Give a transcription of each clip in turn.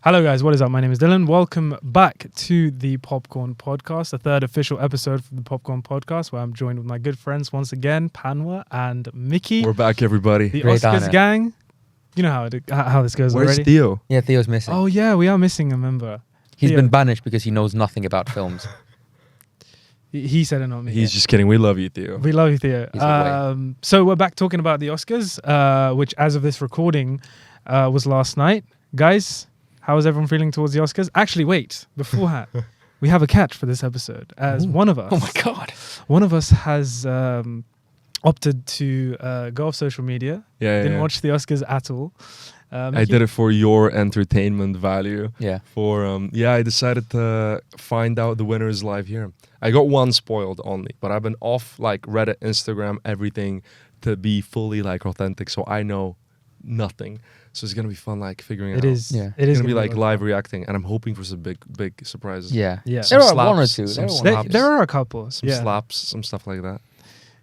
Hello guys, what is up? My name is Dylan. Welcome back to the Popcorn Podcast, the third official episode for the Popcorn Podcast, where I'm joined with my good friends once again, Panwa and Mickey. We're back, everybody. The Great Oscars honor. gang. You know how this goes Where's already. Theo? Yeah, Theo's missing. Oh yeah, we are missing a member. He's Theo. been banished because he knows nothing about films. He said it, not me. He's just kidding. We love you, Theo. We love you, Theo. He's away. So we're back talking about the Oscars, which as of this recording was last night. Guys, how is everyone feeling towards the Oscars? Actually, wait, beforehand, we have a catch for this episode, as one of us, Oh my god. one of us has opted to go off social media. Didn't watch the Oscars at all. I did it for your entertainment value. Yeah. I decided to find out the winners live here. I got one spoiled only, but I've been off like Reddit, Instagram, everything to be fully like authentic, so I know nothing. So it's gonna be fun, like figuring it out. It is. Yeah. It is It's gonna be like fun. live reacting, and I'm hoping for some big surprises. Yeah. Yeah. There are Some one or slaps, two. some There are one or There, slaps. two. there are a couple. Some yeah. slaps, some stuff like that.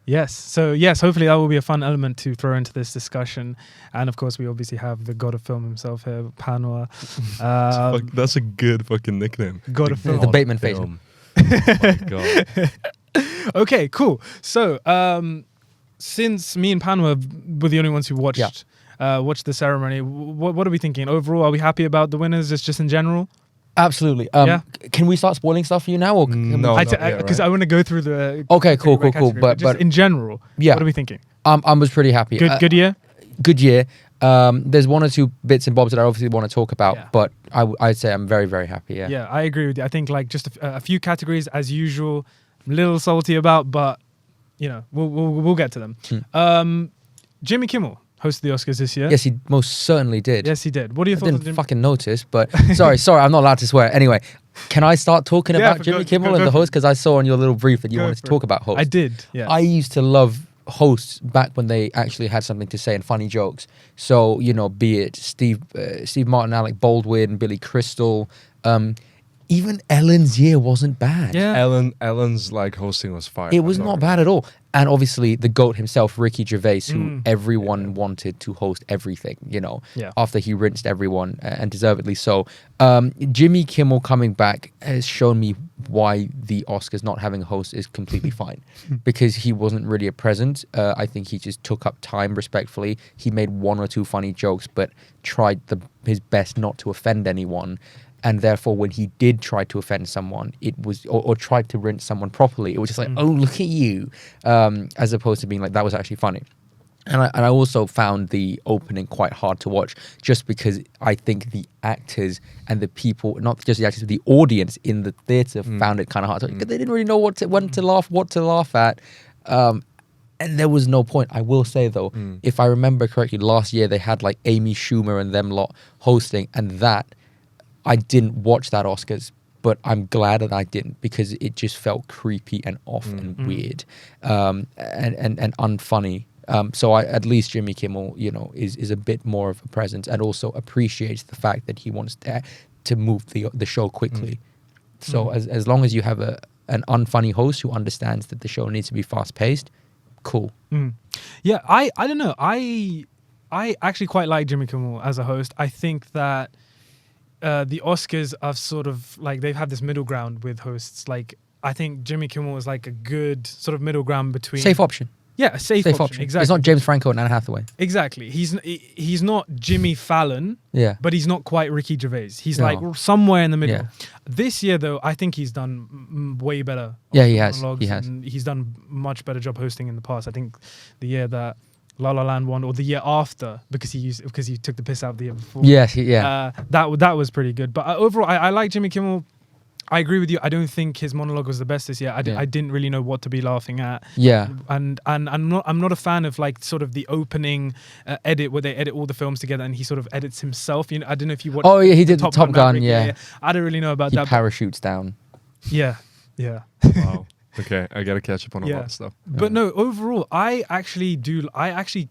Yes. So yes, hopefully that will be a fun element to throw into this discussion. And of course, we obviously have the god of film himself here, Panwa. That's a good fucking nickname. God of film. The Bateman face. Oh my god. Okay, cool. So since me and Panwa were the only ones who watched watched the ceremony, what are we thinking overall? Are we happy about the winners? Just in general? Absolutely. Yeah. Can we start spoiling stuff for you now? Or No. Because I want to go through the. Okay, cool. category by category, But just in general, yeah. what are we thinking? I was pretty happy. Good year. Good year. There's one or two bits and bobs that I obviously want to talk about, Yeah. but I'd say I'm very, very happy. Yeah. Yeah, I agree with you. I think like just a few categories as usual. I'm a little salty about, but you know we'll get to them. Jimmy Kimmel hosted the Oscars this year. Yes, he most certainly did. Yes, he did. What are your I thoughts on didn't Jimmy? fucking notice, but sorry, I'm not allowed to swear. Anyway, can I start talking Yeah, about Jimmy Kimmel go and the for it. host? Because I saw on your little brief that you Go wanted to for talk it. about hosts. I did. Yeah. I used to love hosts back when they actually had something to say and funny jokes. So, be it Steve Martin, Alec Baldwin, Billy Crystal, even Ellen's year wasn't bad. Yeah. Ellen's like hosting was fire. It was not bad at all. And obviously the GOAT himself, Ricky Gervais, who everyone wanted to host everything, Yeah. after he rinsed everyone, and deservedly so. Jimmy Kimmel coming back has shown me why the Oscars not having a host is completely fine. Because he wasn't really a present. I think he just took up time respectfully. He made one or two funny jokes, but tried his best not to offend anyone. And therefore, when he did try to offend someone, it was or tried to rinse someone properly, it was just like, oh, look at you, as opposed to being like, that was actually funny. And I also found the opening quite hard to watch, just because I think the actors and the people, not just the actors, but the audience in the theatre found it kind of hard, because they didn't really know what to laugh at. And there was no point. I will say though, if I remember correctly, last year they had like Amy Schumer and them lot hosting, and that. I didn't watch that Oscars, but I'm glad that I didn't, because it just felt creepy and off and weird, and unfunny. So at least Jimmy Kimmel, is a bit more of a presence, and also appreciates the fact that he wants to move the show quickly. So as long as you have an unfunny host who understands that the show needs to be fast paced, cool. Yeah, I don't know. I actually quite like Jimmy Kimmel as a host. I think that the Oscars are sort of like, they've had this middle ground with hosts. Like, I think Jimmy Kimmel is like a good sort of middle ground between Safe option. Yeah, a safe option. Exactly. It's not James Franco and Anne Hathaway. Exactly. He's not Jimmy Fallon. Yeah. But he's not quite Ricky Gervais. He's No. like somewhere in the middle. Yeah. This year, though, I think he's done way better. Yeah, he has. monologues, He has. And he's done much better job hosting in the past. I think the year that La La Land won, or the year after, because he took the piss out the year before. Yes, yeah. That was pretty good. But overall, I like Jimmy Kimmel. I agree with you. I don't think his monologue was the best this year. I didn't really know what to be laughing at. Yeah. And I'm not a fan of like sort of the opening edit where they edit all the films together and he sort of edits himself. I don't know if you watched. Oh yeah, he did the Top Gun. Maverick. Yeah. I don't really know about He that. parachutes down. Yeah. Wow. Okay, I gotta catch up on all that stuff. But no, overall, I actually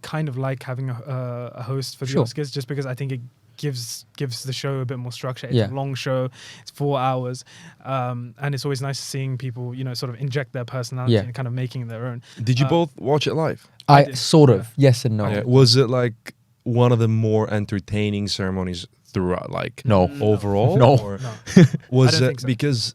kind of like having a host for the Oscars, just because I think it gives the show a bit more structure. It's a long show. It's 4 hours. And it's always nice seeing people, sort of inject their personality and kind of making it their own. Did you both watch it live? I did, sort of. Yes and no. Was it like one of the more entertaining ceremonies throughout, like No. overall? No. Or No. I was don't it think so. because,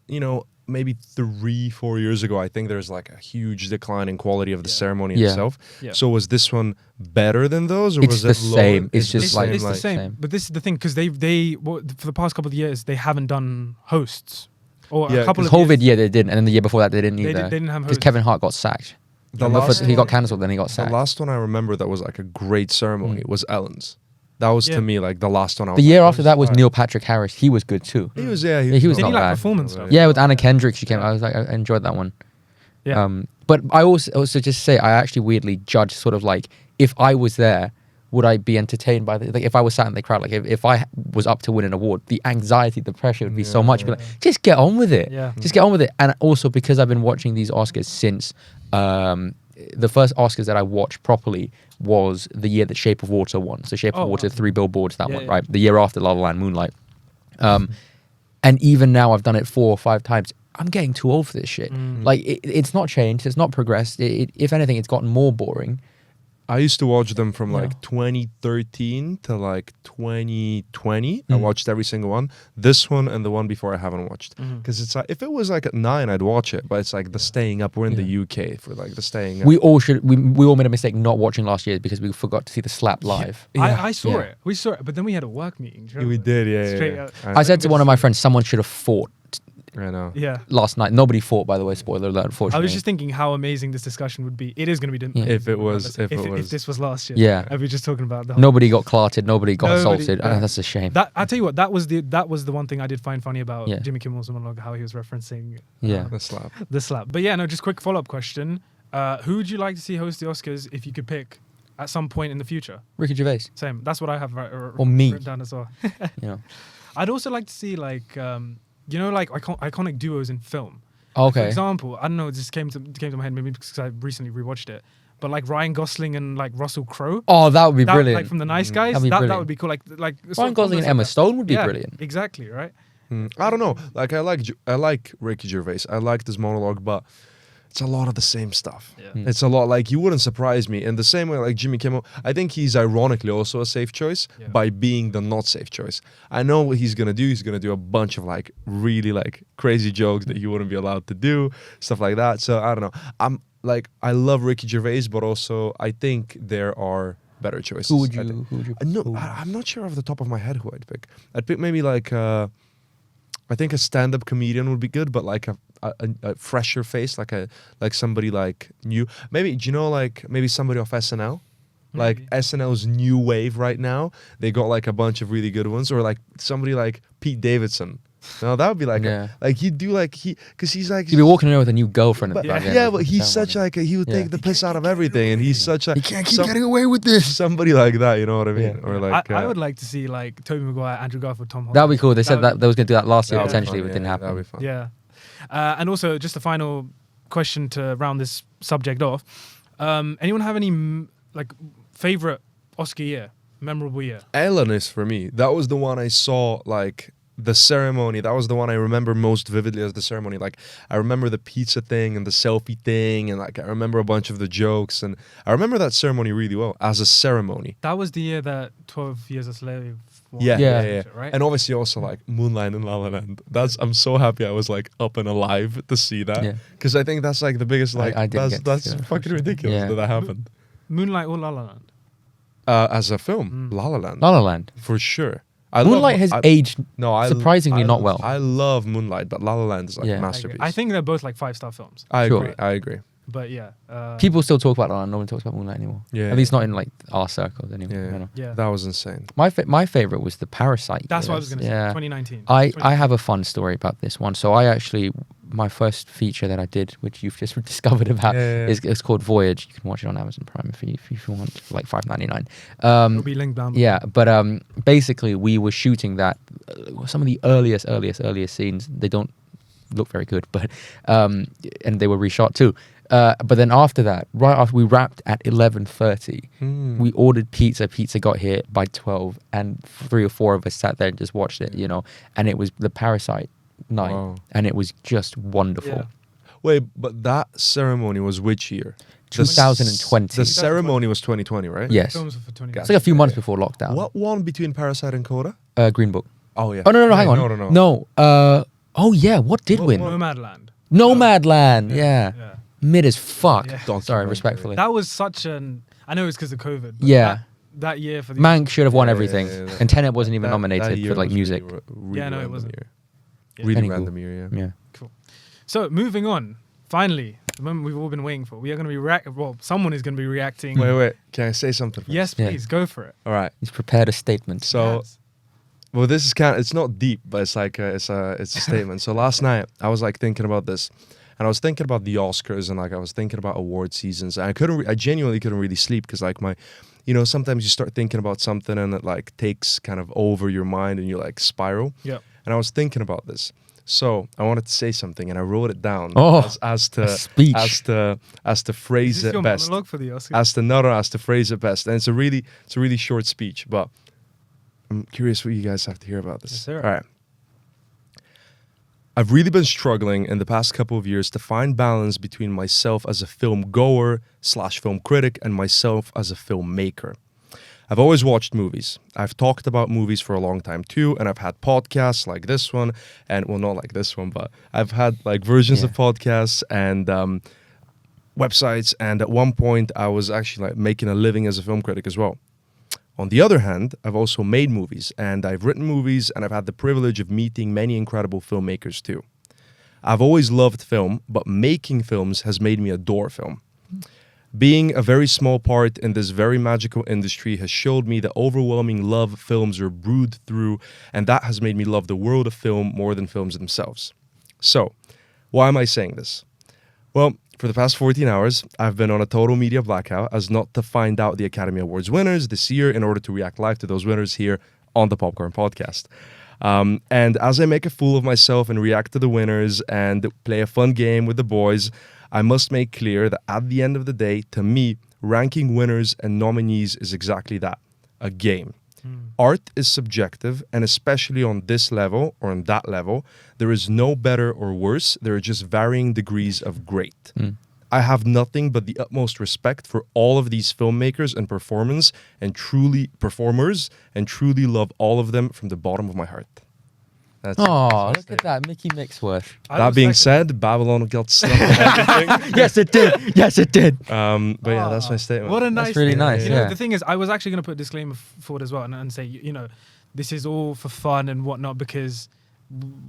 maybe 3-4 years ago, I think there's like a huge decline in quality of the ceremony Yeah. itself. Yeah. So was this one better than those, or It's was the it lower? same. It's just It's, like- it's the same. same. But this is the thing, because for the past couple of years they haven't done hosts, or Yeah, a couple 'Cause of COVID, years, yeah, they didn't, and then the year before that they didn't they, either. they didn't have Because hosts. Kevin Hart got sacked. The Remember, last he got one- cancelled, then he got The sacked. last one I remember that was like a great ceremony was Ellen's. That was Yeah. to me like the last one. I The was year like, after that was alright. Neil Patrick Harris. He was good too. He was Yeah, he was Did not he like bad. performance stuff? Yeah, with Anna Kendrick, she came. Yeah. I was like, I enjoyed that one. Yeah. But I also just say I actually weirdly judge sort of like if I was there, would I be entertained by the like if I was sat in the crowd, like if I was up to win an award, the anxiety, the pressure would be so much. But like, just get on with it. Yeah. Just get on with it. And also because I've been watching these Oscars since the first Oscars that I watched properly was the year that Shape of Water won. So Shape Oh, of Water, wow. 3 Billboards, that Yeah, one, yeah. right? The year after La La Land, Moonlight. And even now I've done it 4 or 5 times. I'm getting too old for this shit. Like it's not changed. It's not progressed. If anything, it's gotten more boring. I used to watch them from Yeah. like 2013 to like 2020. I watched every single one. This one and the one before I haven't watched. Because it's like, if it was like at 9, I'd watch it. But it's like the staying up. We're in the UK for like the staying up. We all made a mistake not watching last year because we forgot to see the slap live. I saw Yeah. it. We saw it, but then we had a work meeting. do you we remember? did, yeah. Straight yeah. up. I said to one of my friends, someone should have fought I know. Yeah. last night. Nobody fought, by the way. Spoiler alert. I Unfortunately, was just thinking how amazing this discussion would be. It is going to be Yeah. If it was- if if it was- this was last year. Yeah. I'd be just talking about the whole nobody got clarted. Nobody got Nobody- assaulted. yeah. That's a shame. That I tell you what, that was the one thing I did find funny about Yeah. Jimmy Kimmel's monologue, how he was referencing Yeah. The slap. the slap. But yeah, no, just quick follow up question: who would you like to see host the Oscars if you could pick at some point in the future? Ricky Gervais. Same. That's what I have Or me. written down as well. You know. I'd also like to see like like iconic duos in film. For Okay. example, I don't know, it just came to my head maybe because I recently rewatched it. But like Ryan Gosling and like Russell Crowe. Oh, that would be brilliant. Like from The Nice Guys. That'd be That brilliant. would be cool. Like Ryan Gosling and Emma Stone would be brilliant. Exactly, right? I don't know. Like I like Ricky Gervais. I like this monologue, but it's a lot of the same stuff. Yeah. Hmm. It's a lot like you wouldn't surprise me in the same way like Jimmy Kimmel. I think he's ironically also a safe choice Yeah. by being the not safe choice. I know what he's gonna do. He's gonna do a bunch of like really like crazy jokes that you wouldn't be allowed to do, stuff like that. So I don't know. I love Ricky Gervais, but also I think there are better choices. Who would I you? think. Who would you? No, who- I'm not sure off the top of my head who I'd pick. I'd pick maybe like I think a stand-up comedian would be good, but like a fresher face, like somebody like new. Maybe do you know like maybe somebody off SNL, like Maybe. SNL's new wave right now. They got like a bunch of really good ones, or like somebody like Pete Davidson. No, that would be like Yeah. like he'd do like because he's like He'd be walking around with a new girlfriend. but, at the yeah, end of but the he's ceremony. such like he would Yeah. take the piss out of everything, and he's such a He can't keep some- getting away with this. somebody like that. You know what I mean? Yeah. Or like I would like to see like Tobey Maguire, Andrew Garfield, Tom Holland. That'd be cool. They said would that they was going to do that last year That'd be potentially, fun, but it didn't happen. That'd be fun. Yeah. And also, just a final question to round this subject off. Anyone have any like favorite Oscar year, memorable year? Ellen is for me. That was the one I saw like the ceremony. That was the one I remember most vividly as the ceremony. Like I remember the pizza thing and the selfie thing, and like I remember a bunch of the jokes, and I remember that ceremony really well as a ceremony. That was the year that 12 Years a Slave won. Yeah, Yeah. yeah, yeah. Right? And obviously also like Moonlight and La La Land. I'm so happy I was like up and alive to see that, Yeah. because I think that's like the biggest like I didn't get to that's see that, fucking unfortunately. ridiculous Yeah. that that happened. Moonlight or La La Land? As a film, La La Land La La Land. for sure. Moonlight has aged no, surprisingly not well. I love Moonlight, but La La Land is like Yeah. a I agree. masterpiece. I think they're both like 5-star films. I Sure. agree. I agree. But yeah. People still talk about La La Land. No one talks about Moonlight anymore. Yeah. At least not in like our circles anymore. Yeah. You know. Yeah. That was insane. My favorite was The Parasite. That's what I years. was going to say. Yeah. 2019. I have a fun story about this one. So I actually, my first feature that I did, which you've just discovered about, Yeah. is it's called Voyage. You can watch it on Amazon Prime if you want, for like $5.99. It'll be linked down below. Yeah, but basically we were shooting that. Some of the earliest scenes, they don't look very good, but and they were reshot too. But then after that, right after we wrapped at 11:30, we ordered pizza. Pizza got here by 12, and 3 or 4 of us sat there and just watched it, you know. And it was the Parasite night, Wow. and it was just wonderful. Yeah. Wait, but that ceremony was which year? The s- 2020. The ceremony was 2020, right? Yes, Films for 2019. it's like a few months before lockdown. What won between Parasite and Coda? Green Book. Oh yeah. Oh no, hang on. No. Oh yeah, what did win? Nomadland. Nomadland. Yeah. Mid as fuck. Yeah. Sorry, Documentary. respectfully. That was such an. I know it's because of COVID. But Yeah. That year for the Mank should have won Yeah, everything, yeah. and Tenet wasn't even That nominated year for like was music. Really Yeah, no, it random wasn't. year. Yeah. Really Anywho. random year. Yeah. Yeah. Cool. So moving on. Finally, the moment we've all been waiting for. We are going to be Well, someone is going to be reacting. Wait. Can I say something? First? Yes, Yeah. please go for it. All right. He's prepared a statement. So, Yes. well, this is it's not deep, but it's like it's a statement. So last night I was like thinking about this, and I was thinking about the Oscars, and like I was thinking about award seasons. And I genuinely couldn't really sleep because like sometimes you start thinking about something and it like takes kind of over your mind and you like spiral. Yeah. And I was thinking about this. So I wanted to say something and I wrote it down as a speech. as to phrase Is this it your best. monologue for the Oscars? As to phrase it best. And it's a really short speech, but I'm curious what you guys have to hear about this. Yes, sir. All right. I've really been struggling in the past couple of years to find balance between myself as a film goer / film critic and myself as a filmmaker. I've always watched movies. I've talked about movies for a long time too, and I've had podcasts like this one, and well, not like this one, but I've had like versions of podcasts and websites, and at one point I was actually like making a living as a film critic as well. On the other hand, I've also made movies, and I've written movies, and I've had the privilege of meeting many incredible filmmakers too. I've always loved film, but making films has made me adore film. Being a very small part in this very magical industry has showed me the overwhelming love films are brewed through, and that has made me love the world of film more than films themselves. So, why am I saying this? Well, for the past 14 hours, I've been on a total media blackout as not to find out the Academy Awards winners this year in order to react live to those winners here on the Popcorn Podcast. And as I make a fool of myself and react to the winners and play a fun game with the boys, I must make clear that at the end of the day, to me, ranking winners and nominees is exactly that, a game. Art is subjective, and especially on this level or on that level, there is no better or worse. There are just varying degrees of great. I have nothing but the utmost respect for all of these filmmakers and performers and truly love all of them from the bottom of my heart. That's Oh, it. look at that, Mickey Mixworth. That being said, Babylon got stuck and everything. Yes, it did. Yes, it did. But yeah, that's my statement. What a nice. That's really thing. nice, You know, yeah. the thing is, I was actually going to put a disclaimer forward as well and say, you know, this is all for fun and whatnot because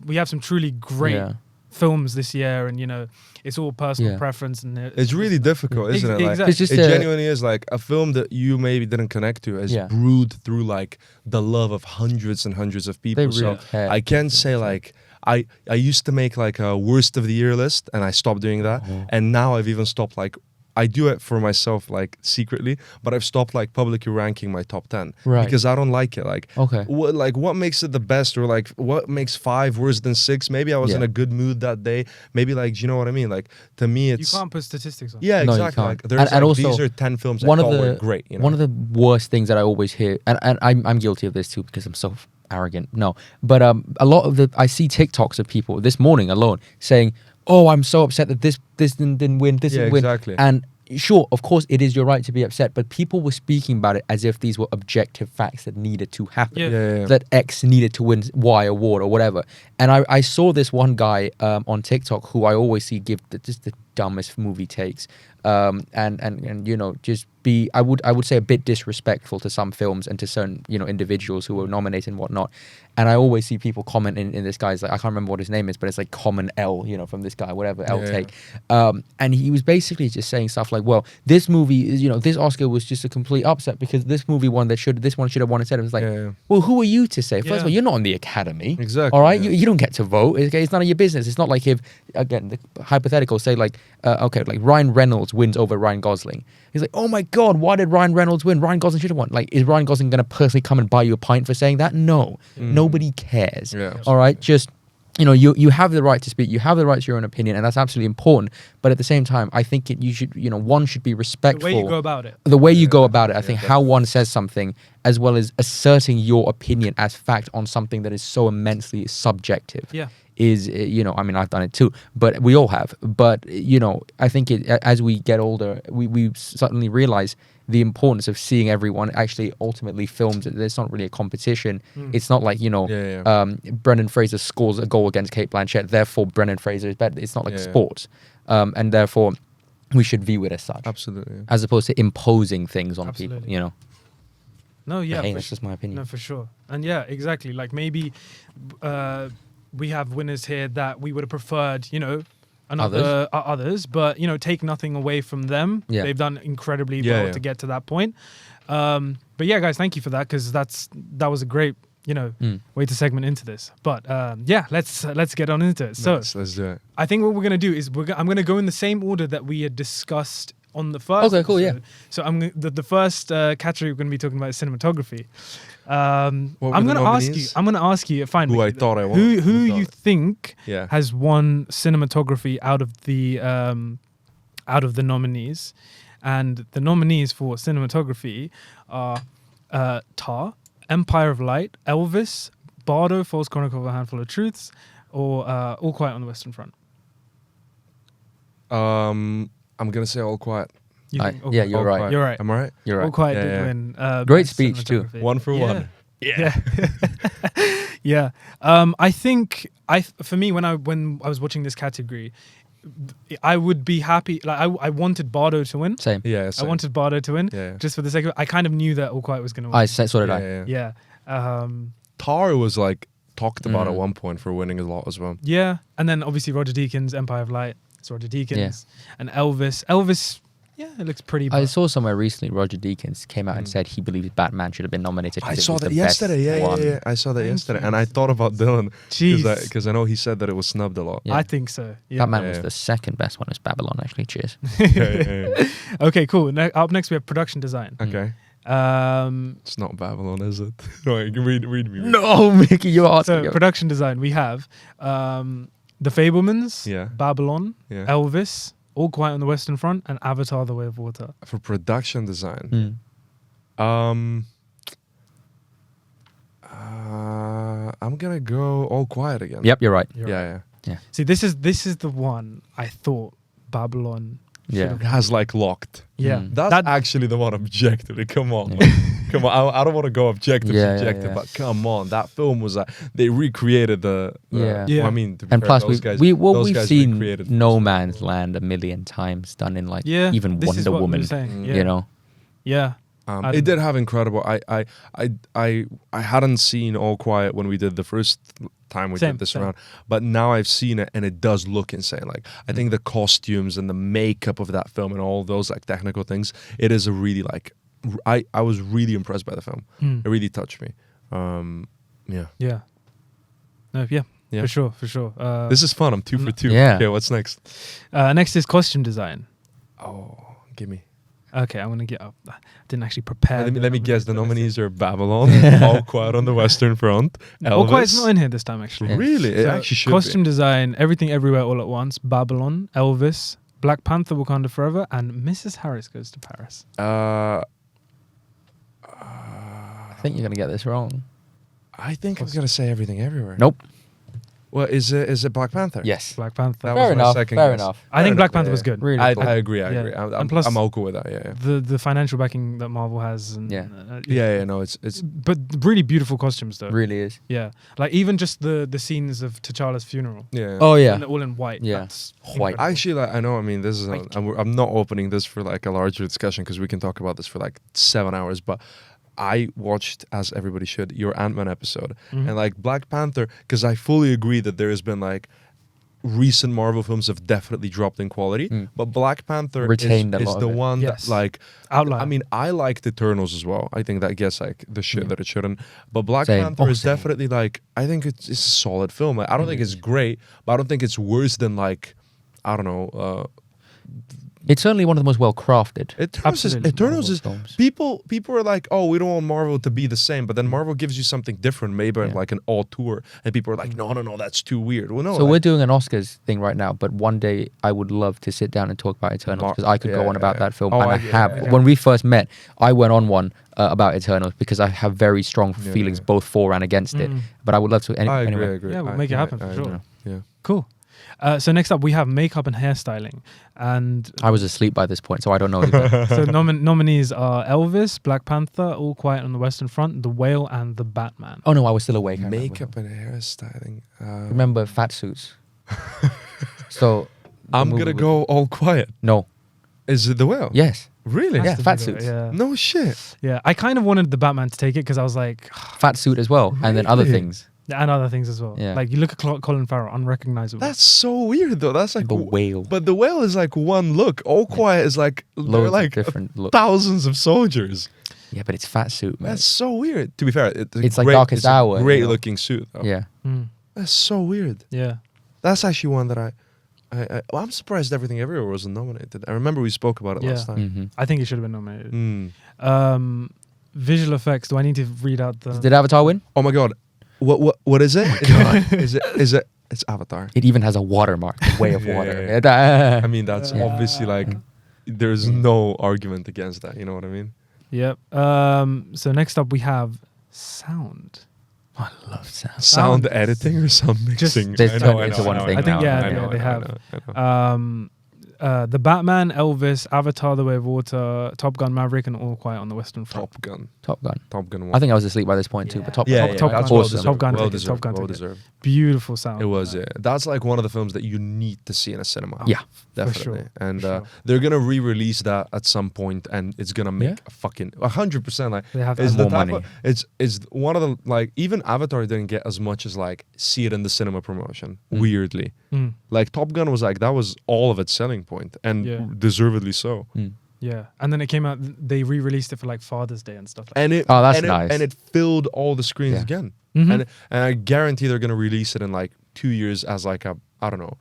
we have some truly great films this year, and you know, it's all personal preference, and it's really difficult, isn't it? Like, exactly. It's just it genuinely is like a film that you maybe didn't connect to is brewed through like the love of hundreds and hundreds of people. They really care. I can say like I used to make like a worst of the year list, and I stopped doing that, and now I've even stopped like. I do it for myself, like secretly, but I've stopped like publicly ranking my top 10 because I don't like it. Like, what makes it the best, or like what makes 5 worse than 6? Maybe I was in a good mood that day. Maybe like, do you know what I mean? Like to me, it's you can't put statistics on. Yeah, No, exactly. you Like can't. there's And like, also, these are 10 films I thought were great. You know? One of the worst things that I always hear, and I'm guilty of this too because I'm so arrogant. No, but a lot of I see TikToks of people this morning alone saying, "Oh, I'm so upset that this didn't win. This didn't win." Exactly. And sure, of course, it is your right to be upset, but people were speaking about it as if these were objective facts that needed to happen. Yeah. That X needed to win Y award or whatever. And I saw this one guy on TikTok who I always see give just the dumbest movie takes, and you know, just be I would say a bit disrespectful to some films and to certain, you know, individuals who were nominated and whatnot. And I always see people comment in this guy's, like, I can't remember what his name is, but it's like common L, you know, from this guy, whatever L take. And he was basically just saying stuff like, well, this movie is, you know, this Oscar was just a complete upset because this movie won this one should have won instead. It was like, well, who are you to say? First of all, you're not on the Academy. Exactly. All right, you don't get to vote. It's none of your business. It's not like if, again, the hypothetical, say like, okay, like Ryan Reynolds wins over Ryan Gosling. He's like, oh my God, why did Ryan Reynolds win? Ryan Gosling should have won. Like, is Ryan Gosling going to personally come and buy you a pint for saying that? No. Nobody cares. All right, just, you know, you have the right to speak. You have the right to your own opinion, and that's absolutely important. But at the same time, I think you should, you know, one should be respectful. The way you go about it. The way you go about it. I think how one says something, as well as asserting your opinion as fact on something that is so immensely subjective. Yeah. is, I mean, I've done it too, but we all have. But, I think as we get older, we suddenly realize the importance of seeing everyone. Actually ultimately films, there's not really a competition. It's not like, Brendan Fraser scores a goal against Cate Blanchett, therefore Brendan Fraser is better. It's not like sports. And therefore we should view it as such. Absolutely. As opposed to imposing things on people, No, yeah. Hey, that's just my opinion. No, for sure. And yeah, exactly. Like maybe we have winners here that we would have preferred, others, but take nothing away from them. Yeah. They've done incredibly well to get to that point. But yeah, guys, thank you for that, because that was a great way to segment into this. But let's get on into it. So let's do it. I think what we're gonna do is I'm gonna go in the same order that we had discussed on the first. Okay, cool, episode. So the first category we're gonna be talking about is cinematography. I'm gonna ask you. Fine. Who I thought I won. Who you think Yeah. has won cinematography out of the nominees, and the nominees for cinematography are Tar, Empire of Light, Elvis, Bardo, False Chronicle of a Handful of Truths, or All Quiet on the Western Front. I'm gonna say All Quiet. You think All yeah, Quiet? you're right. You're right. Am I right? You're right. All Quiet Yeah, did yeah. win. Great best speech too. cinematography. One for one. Yeah. Yeah. I think for me when I was watching this category, I would be happy. Like I wanted Bardo to win. Same. Yeah. I Same. wanted Bardo to win, Yeah. just for the sake of it. I kind of knew that All Quiet was going to win. So did I. Yeah. Yeah. Tar was like talked about at one point for winning a lot as well. Yeah. And then obviously Roger Deakins, Empire of Light. It's Roger Deakins. And Elvis, yeah, it looks pretty. I saw somewhere recently Roger Deakins came out and said he believes Batman should have been nominated. I 'cause it saw was that the best yesterday. Yeah. one. I saw that Thank yesterday, you. and I thought about Dylan Jeez. because I know he said that it was snubbed a lot. Yeah. I think so. Yeah. Batman was the second best one. As Babylon, actually. Cheers. Yeah. Okay, cool. Up next we have production design. Okay. It's not Babylon, is it? Right, read me. No, Mickey, you're asking. So production design, we have The Fablemans, Yeah. Babylon, Yeah. Elvis, All Quiet on the Western Front, and Avatar: The Way of Water. For production design, I'm gonna go All Quiet again. Yep, you're right. You're Yeah. See, this is the one I thought Babylon. Yeah. It has like locked. Yeah, Mm. That's actually the one objectively. Come on. Come on. I don't want to go objective, subjective, but come on. That film was they recreated the Yeah. Yeah. well, I mean, to be And fair, plus, those guys, we've those guys seen recreated No most of Man's the- Land a million times, done in like yeah. even this is Wonder what we Woman. were saying. Mm. Yeah. You know, Yeah. It did have incredible. I hadn't seen All Quiet when we did the first time we did this round, but now I've seen it and it does look insane. Like I think the costumes and the makeup of that film and all those like technical things, it is a really like I was really impressed by the film. It really touched me. Yeah. Yeah. No, yeah. Yeah. For sure. This is fun. I'm 2 for 2. Yeah. Okay, what's next? Next is costume design. Oh, give me. Okay, I'm gonna get up. I didn't actually prepare. Let me guess. The nominees are Babylon, All Quiet on the Western Front, Elvis. All Quiet's not in here this time, actually. Really? It So, actually should costume be. design, Everything Everywhere All at Once, Babylon, Elvis, Black Panther: Wakanda Forever, and Mrs. Harris Goes to Paris. I think you're gonna get this wrong. I think I was gonna say Everything Everywhere. Nope. Well, is it Black Panther? Yes. Black Panther. That Fair was my enough. second Fair guess. enough. I think Fair Black enough, Panther yeah, was yeah. good. Really I cool. agree. I Yeah. agree. And plus- I'm okay with that. Yeah. The financial backing that Marvel has, and Yeah. Yeah. No, it's but really beautiful costumes though. Really is. Yeah, like even just the scenes of T'Challa's funeral. yeah. Oh yeah. And all in white. Yeah. That's White. incredible. Actually, like, I know. I mean, this is. I'm not opening this for like a larger discussion because we can talk about this for like 7 hours. But I watched, as everybody should, your Ant-Man episode, Mhm. and like Black Panther, because I fully agree that there has been like recent Marvel films have definitely dropped in quality, but Black Panther Retained a is lot the of it. one Yes. that like. Outlier. I mean, I liked Eternals as well. I think that gets like the shit Yeah. that it shouldn't. But Black Same. Panther Oh, is same. definitely like I think it's a solid film. Like, I don't think it's great, but I don't think it's worse than like I don't know. It's certainly one of the most well crafted. Absolutely. Eternals is films. people are like, oh, we don't want Marvel to be the same, but then Marvel gives you something different, maybe Yeah. like an auteur, and people are like, no, that's too weird. Well, no, So like, we're doing an Oscars thing right now, but one day I would love to sit down and talk about Eternals because I could go yeah, on about yeah. that film, Oh, and I yeah, have. yeah. When we first met, I went on one about Eternals because I have very strong Yeah, feelings yeah. both for and against it. But I would love to. I agree. Anyway. I agree. Yeah, we'll make it happen for I sure. agree. Yeah. Cool. So next up, we have makeup and hairstyling. And I was asleep by this point, so I don't know anything. so nominees are Elvis, Black Panther, All Quiet on the Western Front, The Whale, and The Batman. Oh no, I was still awake. I remember. Makeup and hairstyling. Remember fat suits. So I'm gonna go All Quiet. No. Is it The Whale? Yes. Really? Yeah, Has to fat be suits. Yeah. No shit. Yeah. I kind of wanted the Batman to take it because I was like, Fat suit as well, and then other Really? things. and other things as well. Yeah. Like you look at Colin Farrell, unrecognizable. That's so weird though. That's like The Whale. But The Whale is like one look. All Quiet is like Loads they're of like different looks. thousands of soldiers. Yeah, but it's fat suit, man. That's so weird. To be fair, It's like Darkest it's a Hour, Great you know? looking suit though. Yeah. Mm. That's so weird. Yeah. That's actually one that well, I'm surprised Everything Everywhere wasn't nominated. I remember we spoke about it Yeah. last time. Mm-hmm. I think it should have been nominated. Mm. Visual effects. Do I need to read out the? Did Avatar win? Oh my god. What is it? Is it it's Avatar. It even has a watermark, a way of Yeah, water. yeah, I mean that's Yeah. obviously like there's no argument against that, you know what I mean? Yep. So next up we have sound. I love sound. Sound editing or sound Just- mixing? They I turned know, it into one thing I think, now. yeah, I know, they have. I know. The Batman, Elvis, Avatar: The Way of Water, Top Gun: Maverick, and All Quiet on the Western Front. Top Gun. Top Gun. Top Gun. I think I was asleep by this point too, but Top yeah, Gun. yeah, Top that's Gun. well awesome. deserved. Top Gun well ticket, deserved. Top Gun well ticket. deserved. Beautiful sound. It was, yeah. That's like one of the films that you need to see in a cinema. Yeah. Definitely. sure, And for sure. they're gonna re-release that at some point, and it's gonna make Yeah. a fucking 100%. Like, They have it's to the more type money. it's one of the like even Avatar didn't get as much as like see it in the cinema promotion. Mm. Weirdly, Mm, like Top Gun was like that was all of its selling point, and Yeah. deservedly so. Mm. yeah, and then it came out. They re-released it for like Father's Day and stuff like. And it Oh, that's and nice. and it filled all the screens Yeah. again. Mhm. And I guarantee they're gonna release it in like 2 years as like a I don't know.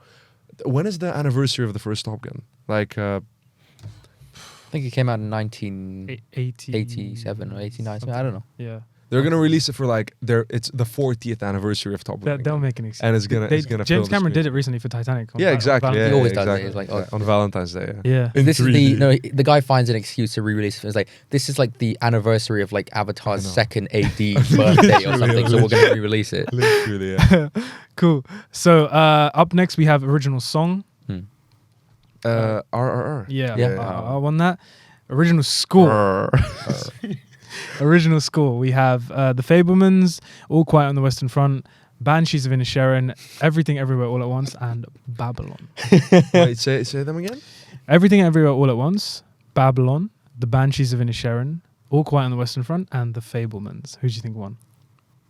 When is the anniversary of the first Top Gun? Like I think it came out in 1987 87 or 89. I don't know. Yeah, they're gonna release it for like it's the 40th anniversary of Top Gun. they'll again. make an excuse. And it's gonna fill James the Cameron screen. did it recently for Titanic. on Yeah, exactly. Valentine's Yeah, He always yeah, does it. exactly. It's like, Yeah, oh, on Valentine's Day. Yeah. Yeah. In this is 3D. the guy finds an excuse to re-release it. It's like this is like the anniversary of like Avatar's I know. second AD birthday or something, so we're gonna re-release it. Literally, yeah. Cool. So up next we have original song. RRR. Yeah, Yeah. I won that. Original score. Original score. We have The Fablemans, All Quiet on the Western Front, Banshees of Inisherin, Everything Everywhere All at Once, and Babylon. Wait, say them again. Everything Everywhere All at Once, Babylon, The Banshees of Inisherin, All Quiet on the Western Front, and The Fablemans. Who do you think won?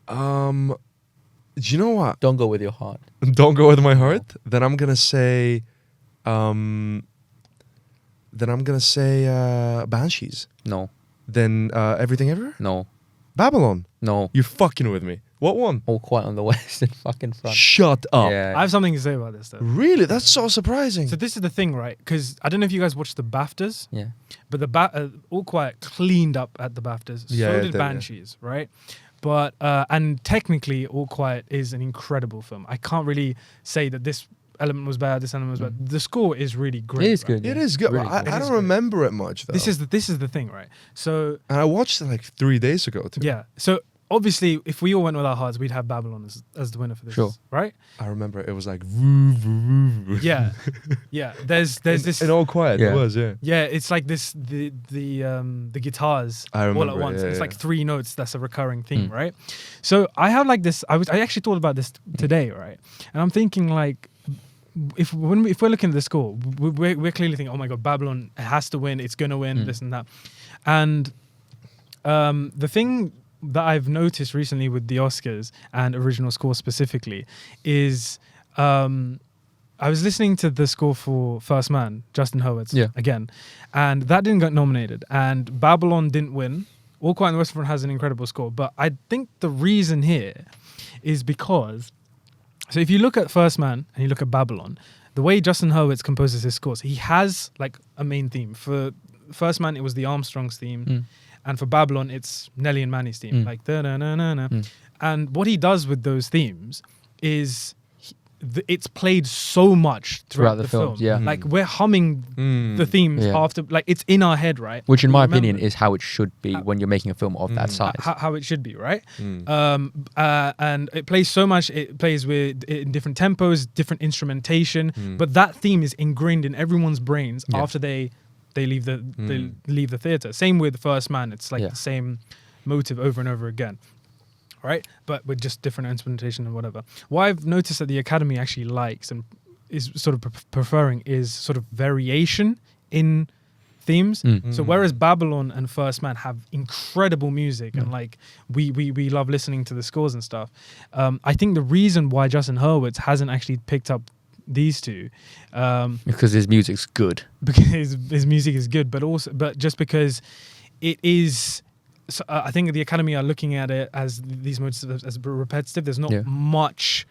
Do you know what? Don't go with your heart. Don't go with my heart. Then I'm gonna say, Banshees. No, Then Everything Everywhere. no, Babylon. no. You're fucking with me. What one? All Quiet on the Western fucking Front. Shut up. Yeah. I have something to say about this, though. Really? That's so surprising. So this is the thing, right? Because I don't know if you guys watched the BAFTAs, Yeah. but the All Quiet cleaned up at the BAFTAs. Yeah, So it did did, yeah. Banshees, right? But and technically, All Quiet is an incredible film. I can't really say that this element was bad, this element was bad. The score is really great. It is right? good. It is good. Really I good. don't It is good. remember it much though. This is the thing, right? So And I watched it like 3 days ago too. yeah, so obviously, if we all went with our hearts, we'd have Babylon as the winner for this, Sure. right? I remember it was like woo, woo, woo. Yeah, yeah. There's this. in All Quiet. Yeah. It was, yeah. Yeah, it's like this the guitars I all remember at it, once. yeah, It's yeah. like 3 notes. That's a recurring theme, right? So I have like this. I actually thought about this today, right? And I'm thinking like, if we're looking at the score, we're clearly thinking, oh my god, Babylon has to win. It's gonna win this and that. And the thing that I've noticed recently with the Oscars and original score specifically is I was listening to the score for First Man, Justin Hurwitz, again, and that didn't get nominated. And Babylon didn't win. All Quiet on the Western Front has an incredible score. But I think the reason here is because, so if you look at First Man and you look at Babylon, the way Justin Hurwitz composes his scores, he has like a main theme. For First Man, it was the Armstrongs theme. And for Babylon, it's Nelly and Manny's theme. Like, da-na-na-na-na. And what he does with those themes is it's played so much throughout the film. Yeah. Like we're humming the themes after, like it's in our head, right? Which in my opinion is how it should be when you're making a film of that size. How it should be, right? And it plays so much. It plays in different tempos, different instrumentation, but that theme is ingrained in everyone's brains after they leave the theater. Same with First Man. It's like the same motive over and over again. Right, but with just different instrumentation and whatever. What I've noticed that the Academy actually likes and is sort of preferring is sort of variation in themes. So whereas Babylon and First Man have incredible music and like we love listening to the scores and stuff, I think the reason why Justin Hurwitz hasn't actually picked up these two, because his music's good. Because his music is good, but just because it is. So I think the Academy are looking at it as these motives as repetitive. There's not much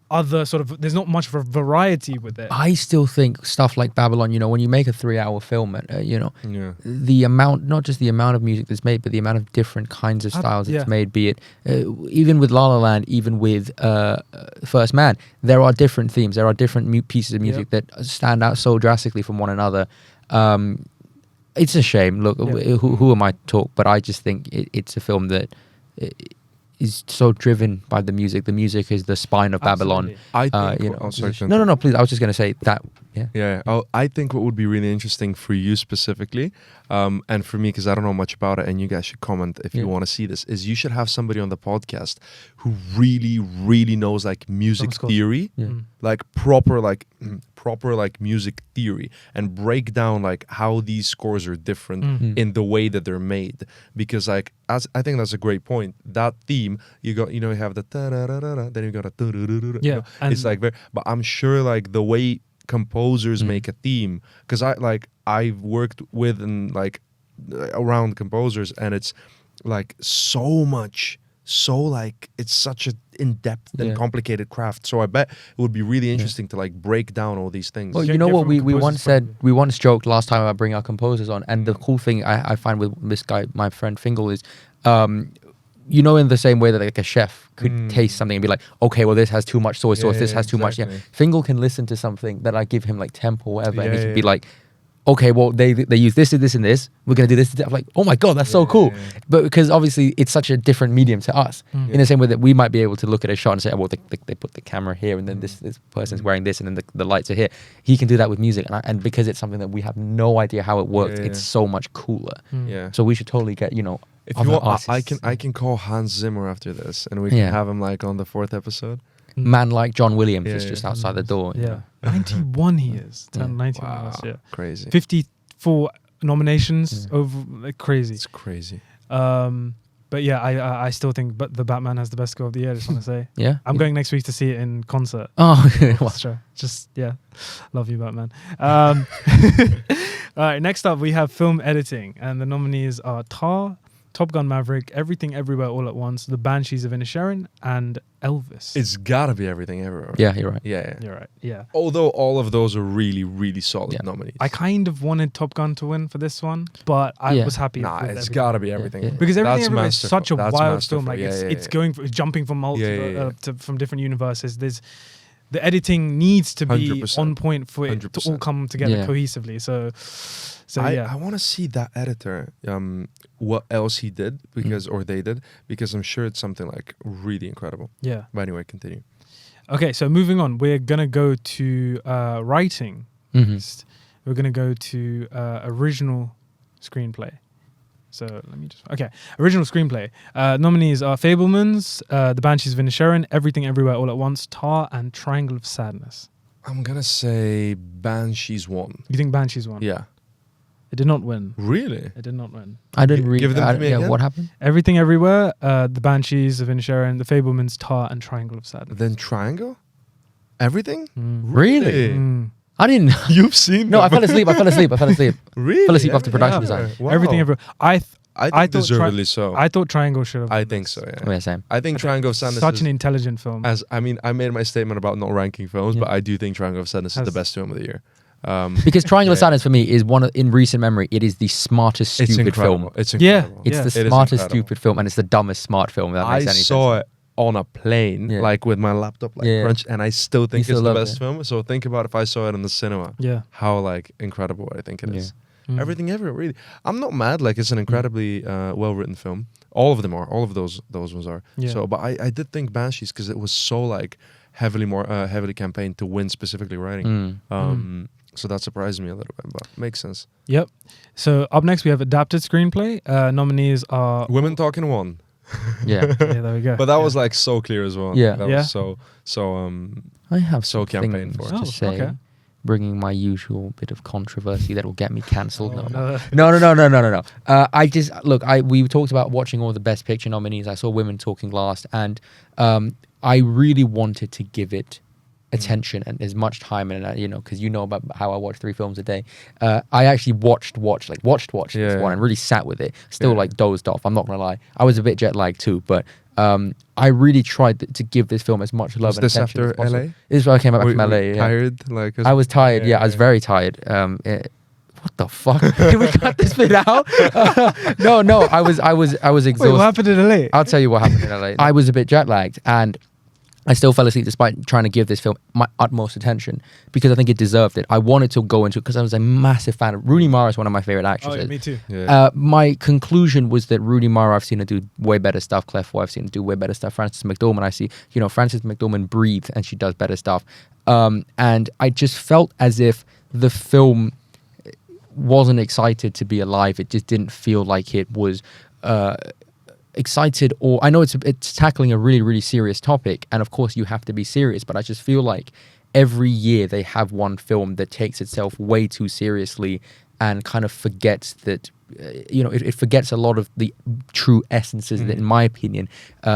other sort of. There's not much of a variety with it. I still think stuff like Babylon. You know, when you make a 3-hour film, the amount, not just the amount of music that's made, but the amount of different kinds of styles that's made. Be it even with La La Land, even with First Man, there are different themes. There are different pieces of music that stand out so drastically from one another. It's a shame. Look, who am I to talk? But I just think it's a film that is so driven by the music. The music is the spine of Babylon. I think. No, please. I was just going to say that. Yeah. I think what would be really interesting for you specifically, and for me, because I don't know much about it, and you guys should comment if you want to see this, is you should have somebody on the podcast who really, really knows like music theory, like proper like music theory, and break down like how these scores are different in the way that they're made. Because like, as I think that's a great point. That theme, you have the da-da-da-da-da, then you got a da-da-da-da-da. It's like but I'm sure like the way composers make a theme, because I've worked with and like around composers, and it's like it's such an in-depth and complicated craft. So I bet it would be really interesting to like break down all these things. Well, you know what we once said, we once joked last time about bringing our composers on, and the cool thing I find with this guy, my friend Fingal, is in the same way that like a chef could taste something and be like, okay, well, this has too much soy sauce, this has too much. Fingal can listen to something that I give him like temp or whatever, and he can be like, okay, well, they use this and this and this. We're going to do this. I'm like, oh my God, that's so cool. But because obviously it's such a different medium to us, in the same way that we might be able to look at a shot and say, oh, well, they put the camera here, and then this person's wearing this, and then the lights are here. He can do that with music. And because it's something that we have no idea how it works, it's so much cooler. So we should totally get, if you want, I can call Hans Zimmer after this, and we can have him like on the 4th episode. Man like John Williams is just outside the door. 91 he is. Turned 91 last year. Crazy. 54 nominations over, like, crazy. It's crazy. But yeah, I still think the Batman has the best score of the year. I just want to say. I'm Yeah. going next week to see it in concert. Oh, Just love you, Batman. All right, next up we have film editing, and the nominees are Tar, Top Gun Maverick, Everything Everywhere All at Once, The Banshees of Inisherin, and Elvis. It's gotta be Everything Everywhere. Yeah, you're right. Yeah. You're right. Yeah. Although all of those are really, really solid nominees. I kind of wanted Top Gun to win for this one, but I was happy. Nah, it's gotta be Everything. Because Everything Everywhere is such a That's wild masterful. film. Like it's jumping from from different universes. The editing needs to be 100%. on point for it to all come together cohesively. So I want to see that editor, what else he did, or they did, because I'm sure it's something like really incredible. Yeah. But anyway, continue. Okay, so moving on, we're gonna go to writing. Next. We're gonna go to original screenplay. So let me original screenplay. Nominees are Fabelmans, The Banshees of Inisherin, Everything Everywhere All at Once, Tar, and Triangle of Sadness. I'm gonna say Banshees won. You think Banshees won? Yeah. It did not win. Really? It did not win. I didn't read. Give them to me again? What happened? Everything Everywhere, The Banshees of Inisherin, The Fabelmans, Tar, and Triangle of Sadness. Then Triangle? Everything? Really? I didn't. You've seen No, them. I fell asleep. Really? Fell asleep after production design. Wow. Everything Everywhere. I I think thought deservedly so. I thought Triangle should have. I think so, yeah. Yeah, same. I think Triangle of Sadness Such an intelligent film. I made my statement about not ranking films, but I do think Triangle of Sadness is the best film of the year. Because Triangle of Sadness for me is in recent memory, it is the smartest stupid film. It's incredible. It's the smartest stupid film, and it's the dumbest smart film. That makes any sense. I saw it on a plane, like with my laptop, like crunch, and I still think it's the best film. So think about if I saw it in the cinema, how like incredible I think it is. Everything ever, really. I'm not mad. Like it's an incredibly well written film. All of them are. All of those ones are. So, but I did think Banshees because it was so like heavily campaigned to win specifically writing. So that surprised me a little bit, but makes sense. Yep. So up next we have adapted screenplay. Nominees are Women Talking One. Yeah, there we go. But that was like so clear as well. Yeah. That was so I have so campaign for to say. Bringing my usual bit of controversy that will get me cancelled. No. We talked about watching all the Best Picture nominees. I saw Women Talking last, and I really wanted to give it attention and as much time, and because you know about how I watch 3 films a day. I actually watched this one and really sat with it. Still like dozed off. I'm not gonna lie. I was a bit jet lagged too, but I really tried to give this film as much love and attention as possible. LA? This is why I came back from LA. Tired? Like I was tired. I was very tired. What the fuck? Did we cut this bit out? No. I was exhausted. Wait, what happened in LA? I'll tell you what happened in LA. I was a bit jet lagged, and I still fell asleep despite trying to give this film my utmost attention because I think it deserved it. I wanted to go into it because I was a massive fan of Rooney Mara. Is one of my favorite actresses. Oh, me too. My conclusion was that Rooney Mara, I've seen her do way better stuff. Claire Foy, I've seen her do way better stuff. Frances McDormand, I see, Frances McDormand breathe and she does better stuff. And I just felt as if the film wasn't excited to be alive. It just didn't feel like it was excited, or I know it's tackling a really, really serious topic, and of course you have to be serious, but I just feel like every year they have one film that takes itself way too seriously and kind of forgets that it forgets a lot of the true essences that, in my opinion,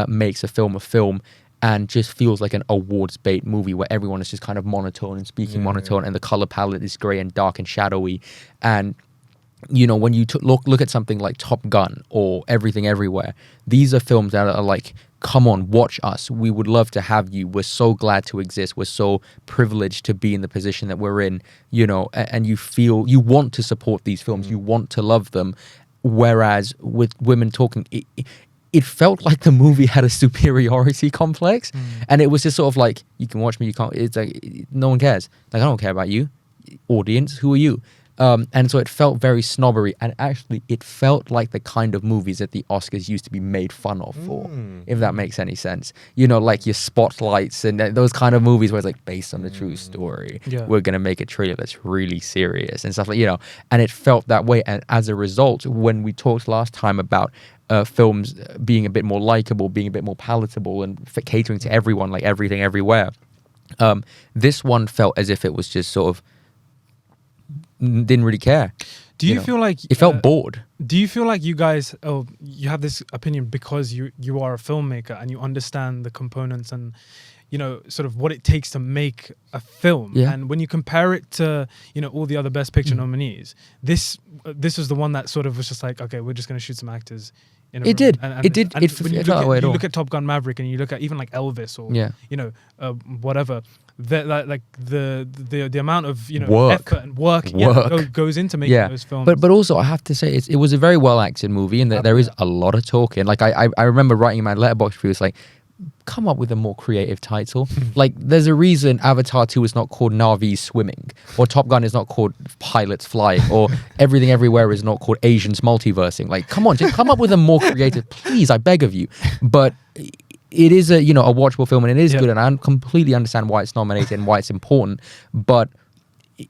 makes a film, and just feels like an awards bait movie where everyone is just kind of monotone and speaking monotone, and the color palette is gray and dark and shadowy. And when you look at something like Top Gun or Everything Everywhere, these are films that are like, come on, watch us. We would love to have you. We're so glad to exist. We're so privileged to be in the position that we're in, and you feel you want to support these films. You want to love them. Whereas with Women Talking, it felt like the movie had a superiority complex, and it was just sort of like, you can watch me, you can't. It's like, no one cares. Like, I don't care about you, audience. Who are you? And so it felt very snobbery, and actually it felt like the kind of movies that the Oscars used to be made fun of for, if that makes any sense. Like your Spotlights and those kind of movies where it's like, based on the true story, we're going to make a trailer that's really serious and stuff like, and it felt that way. And as a result, when we talked last time about films being a bit more likable, being a bit more palatable, and catering to everyone, like Everything Everywhere, this one felt as if it was just sort of didn't really care. Do you feel like it felt bored? Do you feel like you guys, you have this opinion because you are a filmmaker and you understand the components and sort of what it takes to make a film? And when you compare it to all the other Best Picture nominees, this was the one that sort of was just like, okay, we're just going to shoot some actors. It did. And when you look at Top Gun Maverick and you look at even like Elvis or whatever, the amount of effort and work goes into making those films. But also I have to say it was a very well acted movie, and there is a lot of talking. Like I remember writing in my letterbox review, it's like, come up with a more creative title. Like, there's a reason Avatar 2 is not called Na'vi Swimming, or Top Gun is not called Pilots Flying, or Everything Everywhere is not called Asians Multiversing. Like, come on, just come up with a more creative, please, I beg of you. But it is a watchable film, and it is good, and I completely understand why it's nominated and why it's important, but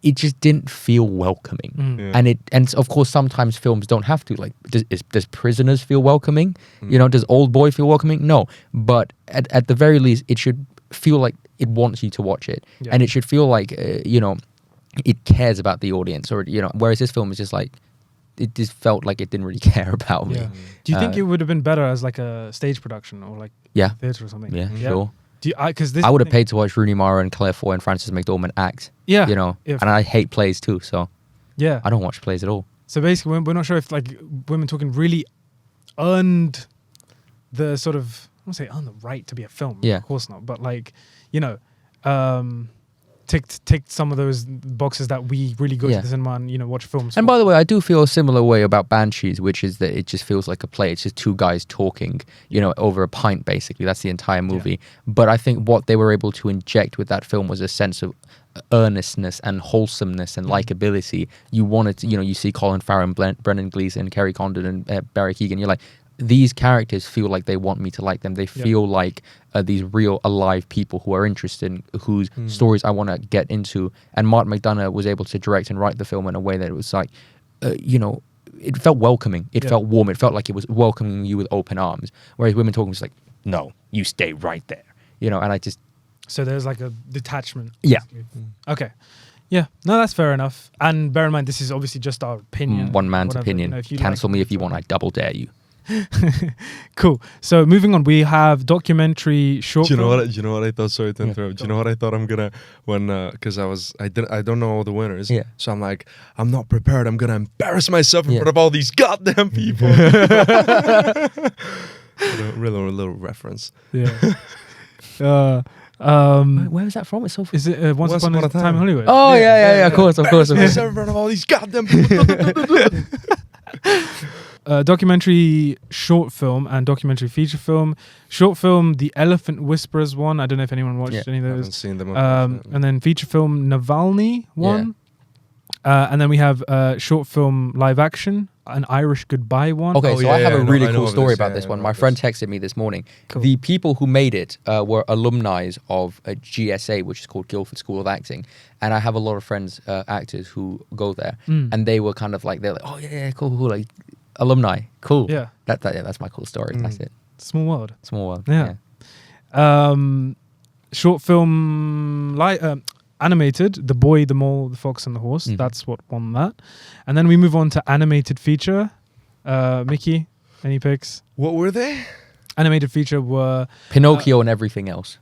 it just didn't feel welcoming. And of course sometimes films don't have to. Like, does Prisoners feel welcoming? Does Old Boy feel welcoming? No, but at the very least it should feel like it wants you to watch it, and it should feel like it cares about the audience, or whereas this film is just like, it just felt like it didn't really care about me. Do you think it would have been better as like a stage production or like theater or something? Sure. I would have paid to watch Rooney Mara and Claire Foy and Frances McDormand act. And I hate plays too, so I don't watch plays at all. So basically, we're not sure if like Women Talking really earned the sort of, I won't say earned the right to be a film. Of course not. But like, ticked some of those boxes that we really go to the cinema and watch films. And by the way, I do feel a similar way about Banshees, which is that it just feels like a play. It's just two guys talking, over a pint, basically. That's the entire movie. Yeah. But I think what they were able to inject with that film was a sense of earnestness and wholesomeness and likability. You wanted to, you see Colin Farrell, Brendan Gleeson, Kerry Condon, and Barry Keoghan. You're like, these characters feel like they want me to like them. They feel like these real alive people who are interested in whose stories I want to get into. And Martin McDonagh was able to direct and write the film in a way that it was like, it felt welcoming. It felt warm. It felt like it was welcoming you with open arms. Whereas Women Talking was like, no, you stay right there. And I just... So there's like a detachment. Yeah. Okay. Yeah. No, that's fair enough. And bear in mind, this is obviously just our opinion. One man's opinion. Cancel me if you want. I double dare you. Cool. So moving on, we have documentary short. Do you know what I thought? Sorry to interrupt. Do you know what I thought I'm gonna because I don't know all the winners. Yeah. So I'm like, I'm not prepared. I'm gonna embarrass myself in front of all these goddamn people. little reference. Yeah. Where was that from? It's so funny. Is it Once Upon a Time in Hollywood? Oh yeah. Of course. In front of all these goddamn people. Documentary short film and documentary feature film. Short film, The Elephant Whisperers one. I don't know if anyone watched any of those. I haven't seen them. And then feature film, Navalny one. And then we have short film live action, An Irish Goodbye one. Okay, I have a really cool story about this one. My friend texted me this morning. Cool. The people who made it were alumni of a GSA, which is called Guildford School of Acting. And I have a lot of friends, actors, who go there. And they were kind of like, they're like, oh yeah, cool. Like, alumni, cool. Yeah. That's my cool story. That's it. Small world. Small world. Yeah. Short film, animated, The Boy, the Mole, the Fox, and the Horse. That's what won that. And then we move on to animated feature. Mickey, any picks? What were they? Animated feature were Pinocchio and everything else.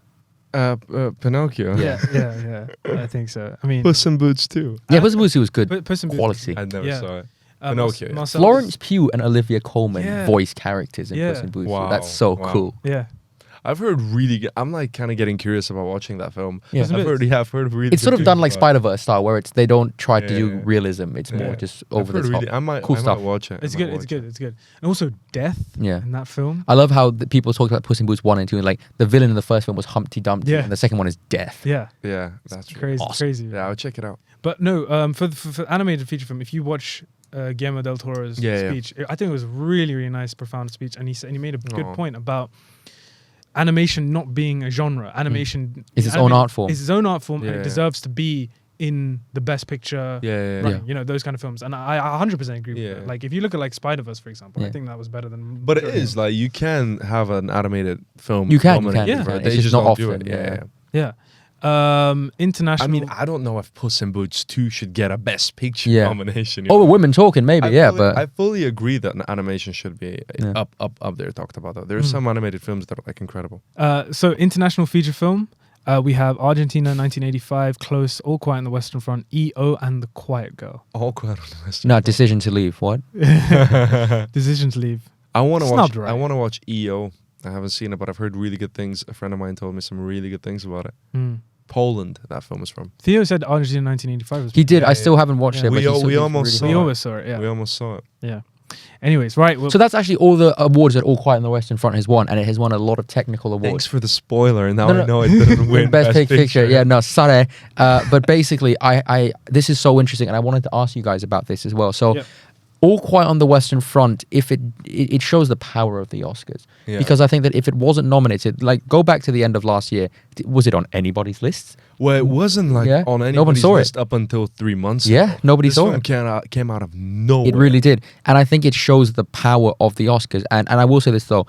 Pinocchio. Yeah. I think so. I mean, Puss in Boots too. Yeah, Puss in Boots was good. Puss in Boots. Quality. I never saw it. Pinocchio. Florence Pugh and Olivia Colman voice characters in Puss in Boots. Wow. That's so cool. Yeah. I've heard really good. I'm like kind of getting curious about watching that film. Yeah. I've heard really. It's sort of done like Spider-Verse style, where they don't try to do realism. It's more just over the top. I might watch it. It's good. And also death in that film. I love how people talk about Puss in Boots 1 and 2. And like the villain in the first film was Humpty Dumpty, and the second one is Death. Yeah, that's crazy. Awesome. Crazy. Yeah, I'll check it out. But no, for animated feature film, if you watch Guillermo del Toro's speech, I think it was a really, really nice, profound speech, and he made a good point about animation not being a genre. Animation is its own art form. It's its own art form, and it deserves to be in the best picture. Those kind of films. And I 100% agree with that. Like if you look at like Spider-Verse, for example, I think that was better than. But it is like you can have an animated film. You can. They just not often. Do it. Yeah. International. I mean, I don't know if Puss in Boots 2 should get a Best Picture nomination. Oh, Women Talking, maybe, but I fully agree that an animation should be up there. Talked about that. There are some animated films that are like incredible. So international feature film, we have Argentina 1985, Close, All Quiet on the Western Front, EO, and The Quiet Girl. All Quiet on the Western. No, Decision to Leave. What? Decision to Leave. I want to watch EO. I haven't seen it, but I've heard really good things. A friend of mine told me some really good things about it. Poland, that film is from. Theo said Argentina 1985 was. He did. I still haven't watched it. We almost saw it. We always saw it. Yeah. We almost saw it. Yeah. Anyways, right. So that's actually all the awards that All Quiet on the Western Front has won, and it has won a lot of technical awards. Thanks for the spoiler. Now I know it didn't win Best Picture. Yeah, no, sorry. But basically, I this is so interesting, and I wanted to ask you guys about this as well. So. All Quiet on the Western Front, if it shows the power of the Oscars. Yeah. Because I think that if it wasn't nominated, like go back to the end of last year, was it on anybody's list? Well, it wasn't like on anybody's list up until 3 months ago. Yeah, nobody saw it. This came out of nowhere. It really did. And I think it shows the power of the Oscars. And I will say this though,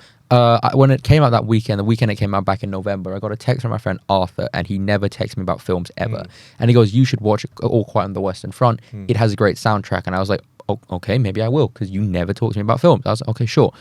when it came out that weekend, the weekend it came out back in November, I got a text from my friend Arthur, and he never texts me about films ever. And he goes, you should watch All Quiet on the Western Front. It has a great soundtrack. And I was like, oh, okay, maybe I will, because you never talk to me about films. I was like, okay, sure.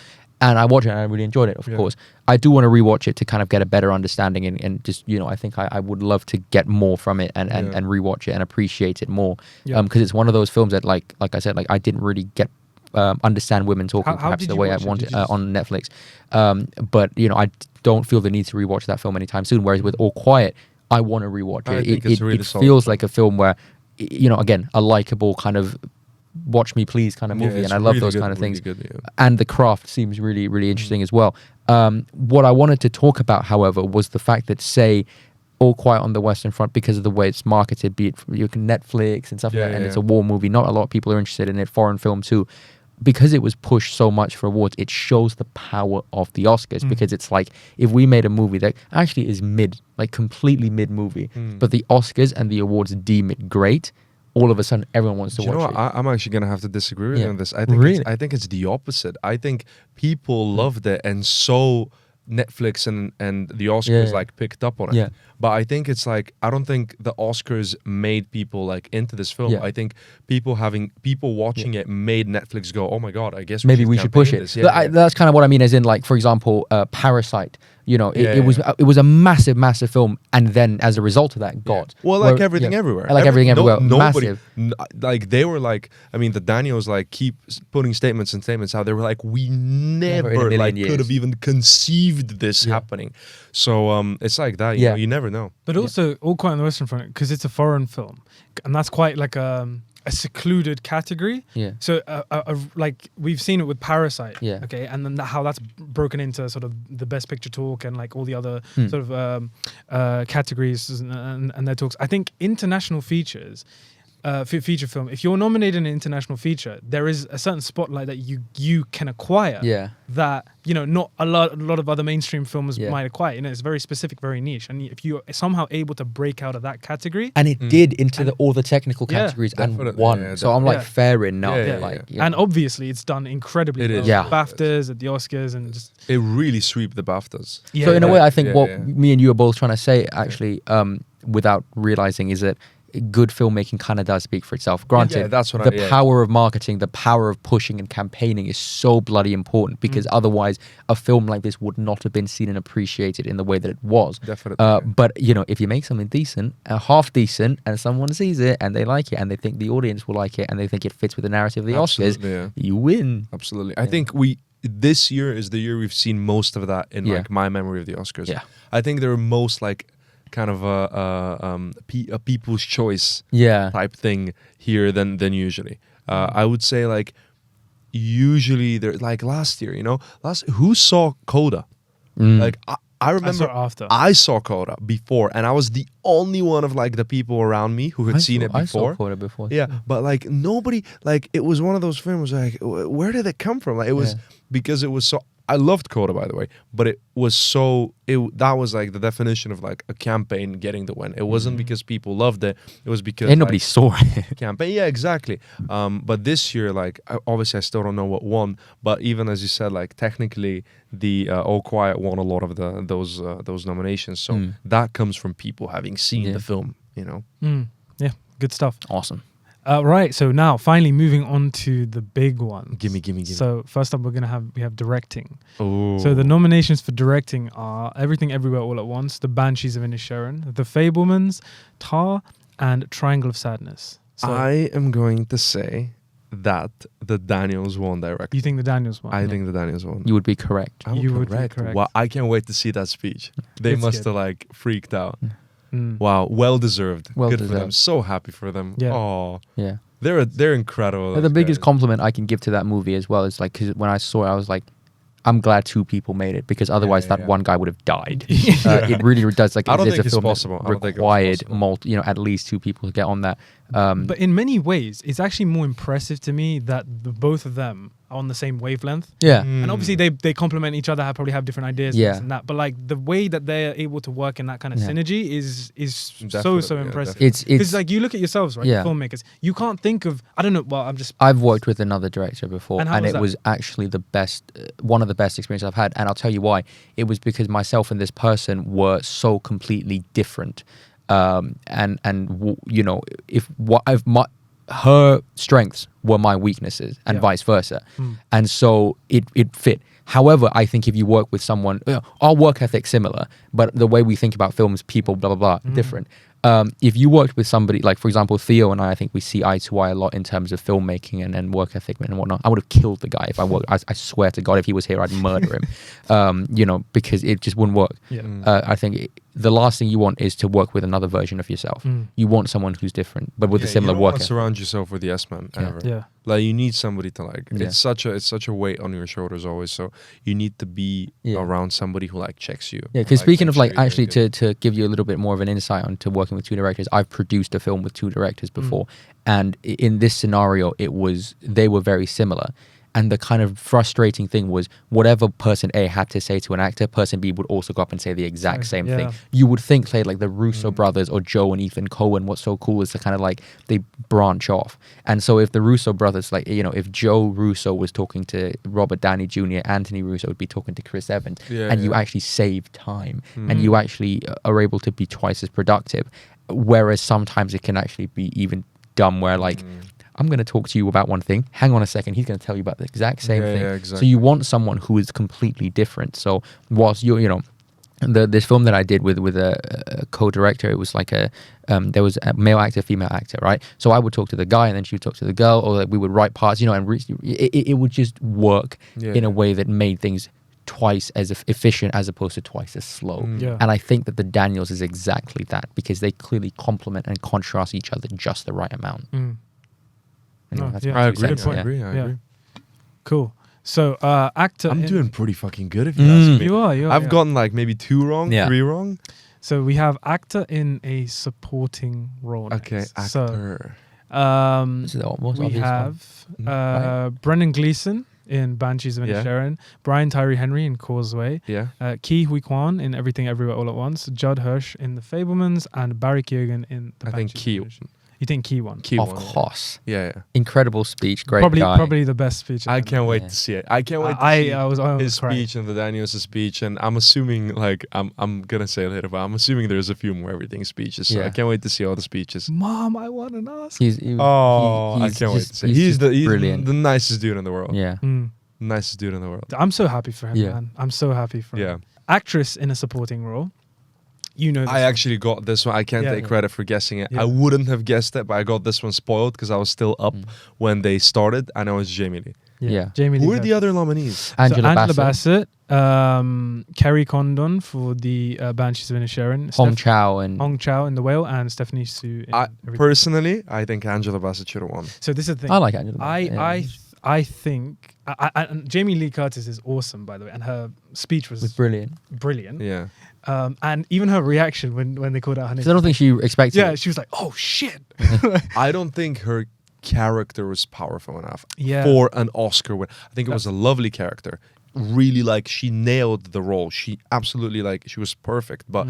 And I watched it and I really enjoyed it, of course. I do want to rewatch it to kind of get a better understanding and just, I think I would love to get more from it and rewatch it and appreciate it more. Because it's one of those films that, like I said, like I didn't really get understand Women Talking perhaps the way I wanted on Netflix. But, I don't feel the need to rewatch that film anytime soon. Whereas with All Quiet, I want to rewatch I it. think it's a really It solid feels film. like a film where, you know, again, a likable kind of watch me please kind of movie, it's and I love really those good, kind of really things. good, yeah. And the craft seems really, really interesting as well. What I wanted to talk about, however, was the fact that, say, All Quiet on the Western Front, because of the way it's marketed, be it from Netflix and stuff like that, and it's a war movie, not a lot of people are interested in it, foreign film too. Because it was pushed so much for awards, it shows the power of the Oscars. Because it's like, if we made a movie that actually is mid, like completely mid movie, but the Oscars and the awards deem it great, all of a sudden everyone wants to Do you know watch what? it. I'm actually gonna have to disagree with Yeah. you on this. I think Really? I think it's the opposite. I think people loved it, and so Netflix and the Oscars Yeah. like picked up on it. Yeah. But I think it's like, I don't think the Oscars made people like into this film. Yeah. I think people watching it made Netflix go, oh my god, I guess Maybe we should push campaign it. this. But that's kind of what I mean, as in, like, for example, Parasite. You know, it was a massive, massive film, and then as a result of that, got well, like Everything Everywhere. like Everything Everywhere, Nobody, massive. like they were like, I mean, the Daniels like keep putting statements out. They were like, we Never in a never million like years. could have even conceived this happening. So it's like that. You know, you never know. But also, All Quiet on the Western Front, because it's a foreign film, and that's quite like a secluded category. Yeah. So, like we've seen it with Parasite. Yeah. Okay, and then how that's broken into sort of the Best Picture talk and like all the other sort of categories and their talks. I think international features. Feature film. If you're nominated in an international feature, there is a certain spotlight that you can acquire. Yeah. That, you know, not a lot of other mainstream films Yeah. might acquire. You know, it's very specific, very niche. And if you're somehow able to break out of that category, And it did into all the technical Yeah, categories and definitely, won. yeah, So I'm like, definitely. fair enough. Yeah, yeah, like, yeah. you know. and obviously it's done incredibly It well. is. Yeah. At BAFTAs, at the Oscars, and just It really swept the BAFTAs. yeah. So in a way, I think Yeah, what yeah. me and you are both trying to say, actually, without realizing, is that good filmmaking kind of does speak for itself. Granted, Yeah, that's what the power of marketing, the power of pushing and campaigning is so bloody important, because otherwise a film like this would not have been seen and appreciated in the way that it was. Definitely, yeah. But, you know, if you make something decent, half decent, and someone sees it and they like it and they think the audience will like it and they think it fits with the narrative of the Absolutely, Oscars, yeah. you win. Absolutely. I think this year is the year we've seen most of that in like my memory of the Oscars. Yeah. I think they're most like kind of a people's choice Yeah. type thing here than usually. I would say like usually they're like last year, you know, who saw Coda? Like I remember after. I saw Coda before, and I was the only one of like the people around me who had seen it I saw before. Coda before. Yeah, but like nobody, like it was one of those films like, where did it come from? Like it was because it was so. I loved Coda, by the way, but it was so. That was like the definition of like a campaign getting the win. It wasn't because people loved it. It was because And nobody saw it. campaign. Yeah, exactly. But this year, like obviously, I still don't know what won. But even as you said, like technically, the All Quiet won a lot of those nominations. So that comes from people having seen the film. You know. Yeah, good stuff. Awesome. Right, so now finally moving on to the big one. Gimme. So first up, we have directing. Oh. So the nominations for directing are Everything Everywhere All at Once, The Banshees of Inisherin, The Fabelmans, Tar, and Triangle of Sadness. So I am going to say that the Daniels won directly. you think the Daniels won? I think the Daniels won. You would be correct. I'm You would be correct. Wow, I can't wait to see that speech. They It's must good. have like freaked out. Mm. Wow, well deserved. Well Good for them. deserved. So happy for them. Yeah. Oh, Yeah. they're incredible. The those biggest guys. compliment I can give to that movie as well is like, because when I saw it, I was like, I'm glad two people made it, because otherwise that one guy would have died. It really does. Like, I don't it's think a it's film that possible. I don't think it was required possible. at least two people to get on that. But in many ways, it's actually more impressive to me that both of them are on the same wavelength. Yeah. And obviously they complement each other, probably have different ideas Yeah. and this and that. But like the way that they're able to work in that kind of Yeah. synergy is so Definitely, yeah, impressive. definitely. Because like you look at yourselves, right? Yeah. Filmmakers, you can't think of, I don't know, well, I've worked with another director before, And how was it that? was actually the best, one of the best experiences I've had. And I'll tell you why. It was because myself and this person were so completely different. Her strengths were my weaknesses, and Yeah. vice versa, and so it fit. However, I think if you work with someone, our work ethic similar, but the way we think about films, people, blah blah blah, different. if you worked with somebody, like for example, Theo and I think we see eye to eye a lot in terms of filmmaking and work ethic and whatnot. I would have killed the guy if I worked. I swear to God, if he was here, I'd murder him. You know, because it just wouldn't work. I think the last thing you want is to work with another version of yourself. You want someone who's different, but with a similar you don't work want to ethic. surround yourself with yes man ever. Yeah. Like you need somebody to like. It's such a weight on your shoulders always. So you need to be around somebody who like checks you. Yeah, because speaking of like makes sure actually you're to give you a little bit more of an insight onto working with two directors, I've produced a film with two directors before, and in this scenario, they were very similar. And the kind of frustrating thing was whatever person A had to say to an actor, person B would also go up and say the exact same thing. You would think like the Russo brothers or Joe and Ethan Coen, what's so cool is the kind of like they branch off. And so if the Russo brothers, like, you know, if Joe Russo was talking to Robert Downey Jr., Anthony Russo would be talking to Chris Evans, and you actually save time and you actually are able to be twice as productive. Whereas sometimes it can actually be even dumb where like, I'm going to talk to you about one thing. Hang on a second. He's going to tell you about the exact same thing. Yeah, exactly. So you want someone who is completely different. So whilst you're, you know, this film that I did with a co-director, it was like there was a male actor, female actor, right? So I would talk to the guy and then she would talk to the girl, or like we would write parts, you know, and it would just work in a way that made things twice as efficient as opposed to twice as slow. And I think that the Daniels is exactly that, because they clearly complement and contrast each other just the right amount. Anyway, that's my I two agree. cents. I agree. Cool. So actor. I'm doing pretty fucking good if you ask me. You are. I've gotten like maybe 2 wrong, 3 wrong. So we have actor in a supporting role. Okay, next. actor. So This is the most we obvious one. have Brendan Gleeson in Banshees of Inisherin, Brian Tyree Henry in Causeway, Ke Huy Quan in Everything Everywhere All at Once, Judd Hirsch in The Fabelmans, and Barry Keoghan in The Banshees of Inisherin. You think Ke won? Of course. Yeah. Incredible speech, great probably, guy. Probably the best speech. I can't wait to see it. I can't wait to see I was his speech and the Daniels' speech. And I'm assuming, like, I'm going to say it later, but I'm assuming there's a few more everything speeches. So I can't wait to see all the speeches. Mom, I want an Oscar. I can't wait to see. He's brilliant. the nicest dude in the world. Yeah. Nicest dude in the world. I'm so happy for him, man. I'm so happy for him. Actress in a supporting role. You know this I actually got this one. I can't take credit for guessing it. I wouldn't have guessed it, but I got this one spoiled because I was still up when they started, and it was Jamie Lee. Jamie Lee. Who are the other nominees? Angela Bassett, Kerry Condon for the Banshees of Inisherin, Hong Chow in The Whale, and Stephanie Su in Personally, I think Angela Bassett should have won. So this is the thing. I like Angela Bassett. I think and Jamie Lee Curtis is awesome, by the way, and her speech was brilliant. Yeah. And even her reaction when they called out her name. I don't think she expected it. Yeah, she was like, "Oh shit!" I don't think her character was powerful enough for an Oscar win. I think it was a lovely character. Really, like, she nailed the role. She absolutely, like, she was perfect. But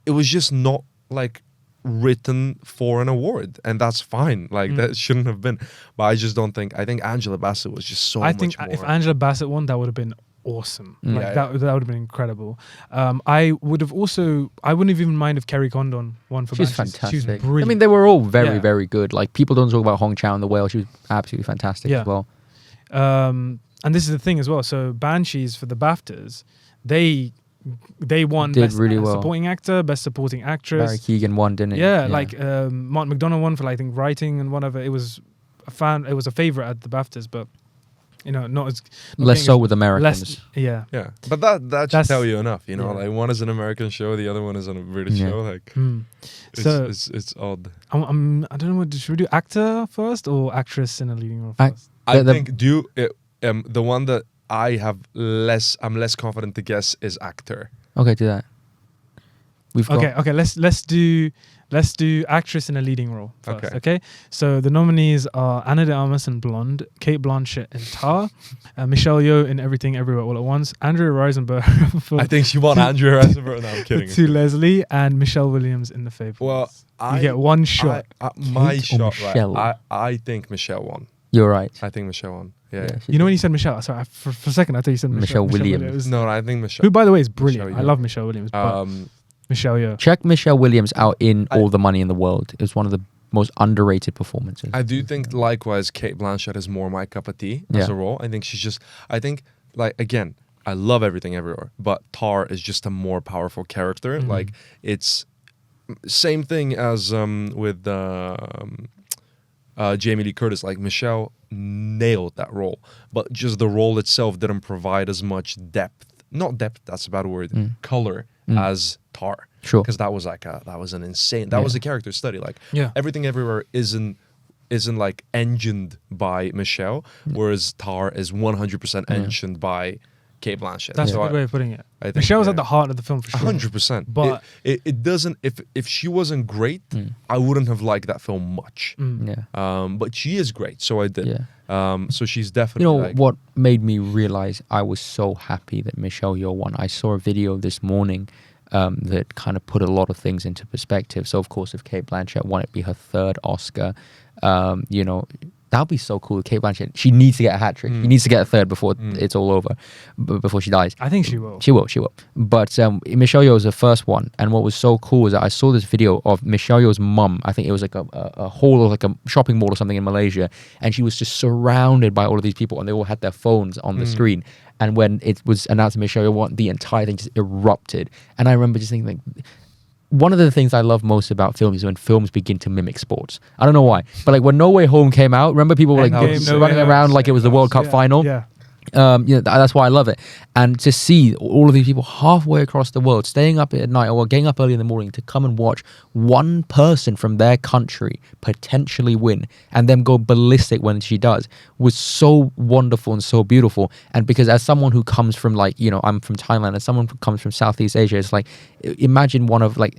it was just not like written for an award, and that's fine. Like that shouldn't have been. But I just don't think. I think Angela Bassett was just so much more. I think if Angela Bassett won, that would have been awesome. That would have been incredible. I wouldn't have even mind if Kerry Condon won for She's Banshees. fantastic. She was brilliant. I mean, they were all very, very good. Like, people don't talk about Hong Chow in The Whale. She was absolutely fantastic as well. And this is the thing as well. So Banshees for the BAFTAs, they won Did best really well. supporting actor, best supporting actress. Barry Keoghan won, didn't he? Yeah, like Martin McDonagh won for, I think, writing and whatever. It was a favorite at the BAFTAs, but not less so with Americans. Yeah. But that should tell you enough, you know. Like, one is an American show, the other one is a British show. Like, it's odd. I don't know. Should we do actor first or actress in a leading role first? I think the one that I'm less confident to guess is actor. Okay, do that. Okay. Let's do actress in a leading role first. Okay. So the nominees are Ana de Armas in Blonde, Kate Blanchett in Tar, Michelle Yeoh in Everything Everywhere All at Once, Andrea Riseborough for I think she won Andrea Riseborough. No, I'm kidding. To Leslie, and Michelle Williams in The Fabelmans. Well, you get one shot. I think Michelle won. You're right. I think Michelle won. Yeah. You know when you said Michelle? Sorry, for a second I thought you said Michelle Williams. No, I think Michelle. Who, by the way, is brilliant. I love Michelle Williams. But Michelle Yeoh. Check Michelle Williams out in All the Money in the World. It was one of the most underrated performances. I do think, likewise, Kate Blanchett is more my cup of tea as a role. I think, again, I love Everything Everywhere, but Tar is just a more powerful character. Like, it's same thing as with Jamie Lee Curtis. Like Michelle nailed that role, but just the role itself didn't provide as much depth. Not depth, that's a bad word. Color as Tar. Sure. Because that was like that was an insane. That was a character study. Like Everything Everywhere isn't like engined by Michelle, whereas Tar is 100% engined by Kate Blanchett. That's a good way of putting it. I think, Michelle's at the heart of the film for sure. 100%. But it doesn't. If she wasn't great, I wouldn't have liked that film much. But she is great, so I did. So she's definitely. What made me realize I was so happy that Michelle Yeoh won? I saw a video this morning that kind of put a lot of things into perspective. So of course, if Kate Blanchett won, it'd be her third Oscar. That would be so cool. Kate Blanchett, she needs to get a hat trick. She needs to get a third before it's all over, before she dies. I think she will. She will. But Michelle Yeoh was the first one. And what was so cool is that I saw this video of Michelle Yeoh's mum. I think it was like a hall or like a shopping mall or something in Malaysia. And she was just surrounded by all of these people, and they all had their phones on the screen. And when it was announced that Michelle Yeoh won, the entire thing just erupted. And I remember just thinking, like, one of the things I love most about films is when films begin to mimic sports. I don't know why, but like when No Way Home came out, remember people were like running around like it was the World Cup final? Yeah. That's why I love it. And to see all of these people halfway across the world staying up at night or getting up early in the morning to come and watch one person from their country potentially win and then go ballistic when she does was so wonderful and so beautiful. And because as someone who comes from I'm from Thailand, and someone who comes from Southeast Asia, it's like, imagine one of like,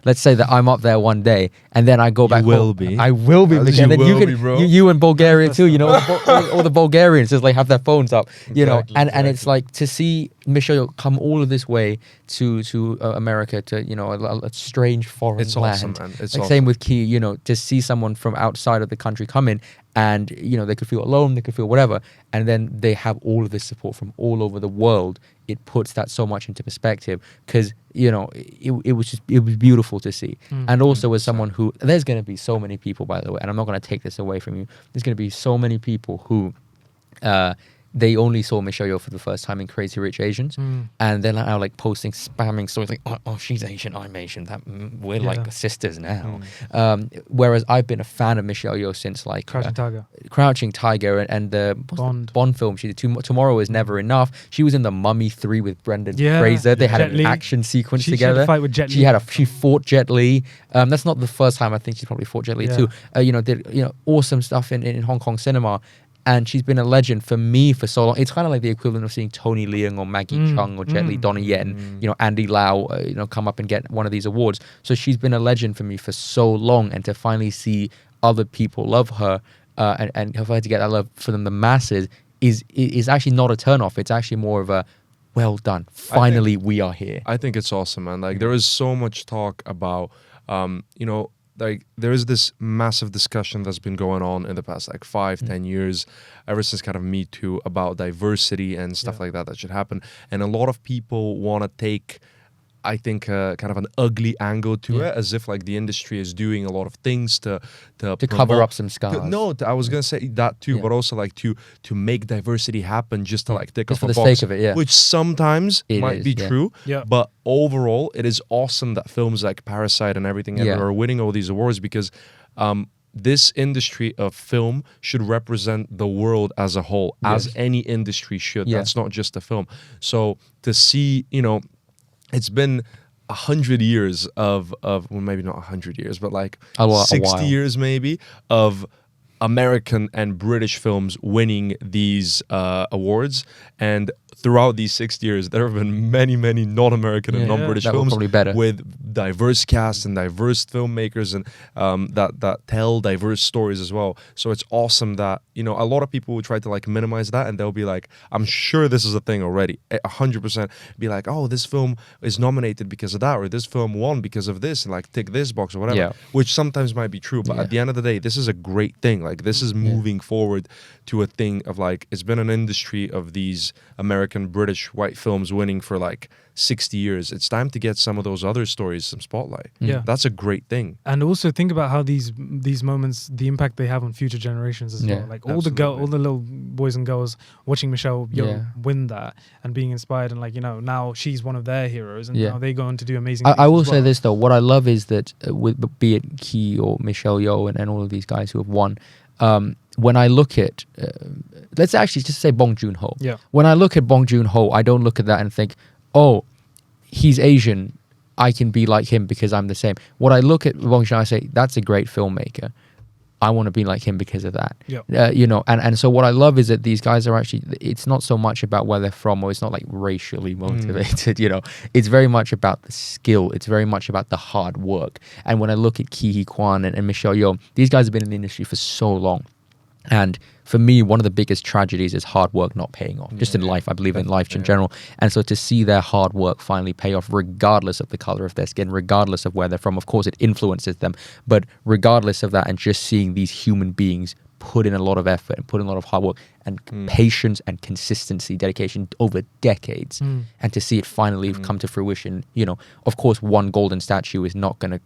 let's say that I'm up there one day and then I go back home. I will be. And then you and Bulgaria too, all the Bulgarians just like have their phones up, and it's like to see Michelle come all of this way to America, to a strange foreign land. Awesome, man. It's like awesome. Same with Key, to see someone from outside of the country come in and they could feel alone, they could feel whatever, and then they have all of this support from all over the world. It puts that so much into perspective because it was beautiful to see. And also as someone who, there's going to be so many people, by the way, and I'm not going to take this away from you, there's going to be so many people who they only saw Michelle Yeoh for the first time in Crazy Rich Asians, and they're now like posting, spamming stories like, oh, she's Asian, I'm Asian, we're like sisters now. Whereas I've been a fan of Michelle Yeoh since like Crouching Tiger and the Bond film she did. Tomorrow Is Never Enough. She was in The Mummy 3 with Brendan Fraser. They had an action sequence together. She had a fight with Jet Li. She fought Jet Li. That's not the first time. I think she's probably fought Jet Li too. Did awesome stuff in Hong Kong cinema. And she's been a legend for me for so long. It's kind of like the equivalent of seeing Tony Leung or Maggie Chung or Jet Li, Donnie Yen, Andy Lau, come up and get one of these awards. So she's been a legend for me for so long. And to finally see other people love her and for her to get that love for them, the masses, is actually not a turn-off. It's actually more of a, well done. Finally, we are here. I think it's awesome, man. Like, there is so much talk about, like there is this massive discussion that's been going on in the past like 5-10 years, ever since kind of Me Too, about diversity and stuff like that should happen. And a lot of people want to take, I think, kind of an ugly angle to it, as if like the industry is doing a lot of things to cover up some scars. I was gonna say that too, but also like to make diversity happen just to like tick off for a the box, sake of it, which sometimes might be true. Yeah. But overall, it is awesome that films like Parasite and Everything Everywhere are winning all these awards because this industry of film should represent the world as a whole, as any industry should. That's not just a film. So to see, it's been 100 years of well, maybe not 100 years, but like 60 years maybe of American and British films winning these awards. And throughout these 6 years, there have been many, many non-American and non-British films with diverse casts and diverse filmmakers and that tell diverse stories as well. So it's awesome that, a lot of people will try to like minimize that, and they'll be like, I'm sure this is a thing already. 100% be like, oh, this film is nominated because of that, or this film won because of this, and like tick this box or whatever, which sometimes might be true. But at the end of the day, this is a great thing. Like this is moving forward to a thing of like, it's been an industry of these American, British, white films winning for like 60 years. It's time to get some of those other stories some spotlight. Yeah. That's a great thing. And also think about how these moments, the impact they have on future generations as well. Like all the little boys and girls watching Michelle Yeoh win that and being inspired, and like, you know, now she's one of their heroes, and now they go on to do amazing things. I will say this though, what I love is that with be it Key or Michelle Yeoh and all of these guys who have won, when I look at, let's actually just say Bong Joon-ho. Yeah. When I look at Bong Joon-ho, I don't look at that and think, oh, he's Asian, I can be like him because I'm the same. What I look at Bong Joon-ho, I say, that's a great filmmaker. I want to be like him because of that. Yeah. You know, and so what I love is that these guys are actually, it's not so much about where they're from, or it's not like racially motivated, you know. It's very much about the skill. It's very much about the hard work. And when I look at Ki Hee Kwan and Michelle Yeoh, these guys have been in the industry for so long. And for me, one of the biggest tragedies is hard work not paying off. Just in life, I believe in life in general. And so to see their hard work finally pay off, regardless of the color of their skin, regardless of where they're from, of course it influences them, but regardless of that, and just seeing these human beings put in a lot of effort and put in a lot of hard work and patience and consistency, dedication over decades, and to see it finally come to fruition, you know, of course one golden statue is not going to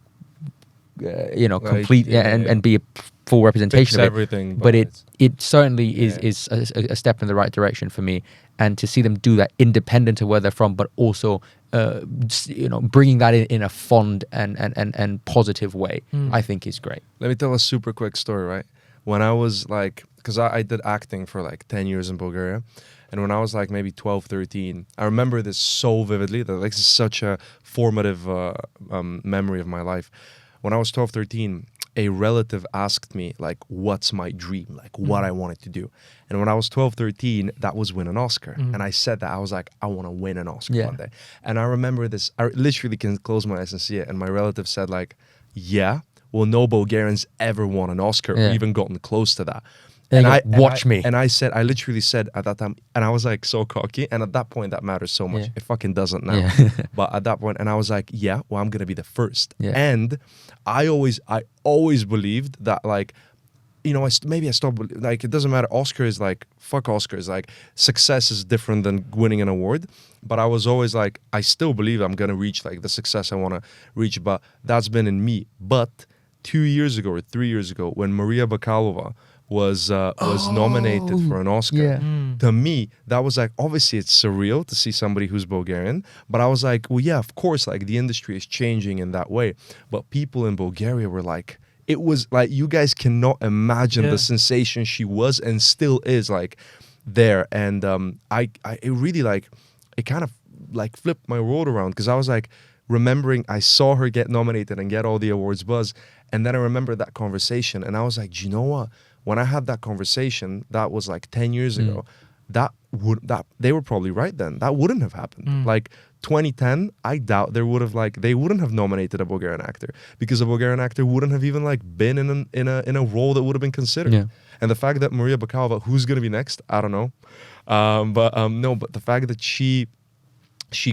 complete and be a full representation of it, everything, but it certainly is a step in the right direction for me. And to see them do that independent of where they're from, but also bringing that in a fond and positive way, I think is great. Let me tell a super quick story, right? When I was like, because I did acting for like 10 years in Bulgaria, and when I was like maybe 12, 13, I remember this so vividly, that like, this is such a formative memory of my life. When I was 12, 13, a relative asked me, like, what's my dream? Like, what I wanted to do. And when I was 12, 13, that was win an Oscar. And I said that. I was like, I want to win an Oscar one day. And I remember this. I literally can close my eyes and see it. And my relative said, like, yeah, well, no Bulgarians ever won an Oscar or even gotten close to that. And watch me. And I said, I literally said at that time, and I was like so cocky. And at that point, that matters so much. It fucking doesn't now. But at that point, and I was like, yeah, well, I'm going to be the first. And I always believed that, like, you know, maybe I stopped, like, it doesn't matter. Oscar is like, fuck Oscars. Like, success is different than winning an award. But I was always like, I still believe I'm going to reach, like, the success I want to reach. But that's been in me. But 2 years ago or 3 years ago, when Maria Bakalova was nominated for an Oscar. To me, that was like, obviously it's surreal to see somebody who's Bulgarian, but I was like, well, yeah, of course, like the industry is changing in that way. But people in Bulgaria were like, it was like, you guys cannot imagine the sensation she was and still is like there. And it really like, it kind of like flipped my world around, because I was like, remembering I saw her get nominated and get all the awards buzz. And then I remember that conversation and I was like, do you know what? When I had that conversation, that was like 10 years ago, that they were probably right then. That wouldn't have happened. Like 2010, I doubt they wouldn't have nominated a Bulgarian actor, because a Bulgarian actor wouldn't have even like been in a role that would have been considered. And the fact that Maria Bakalova, who's gonna be next, I don't know. But the fact that she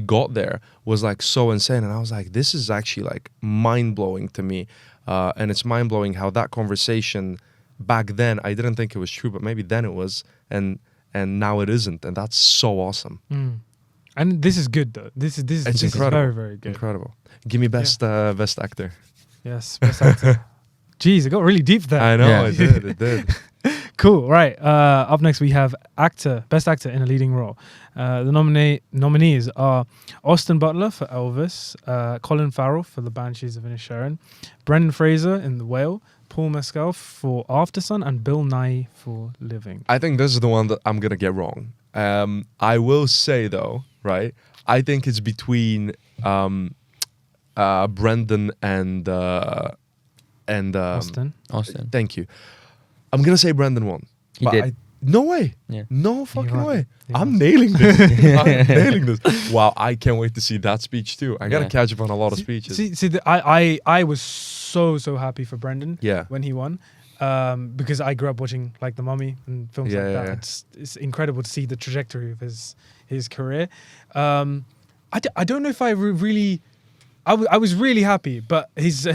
got there was like so insane. And I was like, this is actually like mind blowing to me. And it's mind blowing how that conversation back then, I didn't think it was true, but maybe then it was, and now it isn't, and that's so awesome. And this is good though. This is incredible. Is very, very good. Incredible. Give me best actor. Yes, best actor. Jeez, it got really deep there. I know, it did. Cool. Right. Up next we have best actor in a leading role. The nominees are Austin Butler for Elvis, Colin Farrell for The Banshees of Inisherin, Brendan Fraser in The Whale, Paul Mescal for Aftersun, and Bill Nighy for Living. I think this is the one that I'm gonna get wrong. I will say though, right? I think it's between Brendan and Austin. Thank you. I'm gonna say Brendan won. He did. No way. Yeah. No fucking way. I'm nailing this. I'm nailing this. Wow, I can't wait to see that speech too. I gotta catch up on a lot of speeches. I was so happy for Brendan Yeah. when he won. Because I grew up watching like The Mummy and films like that. Yeah. It's incredible to see the trajectory of his career. I don't know if I really... I was really happy, but his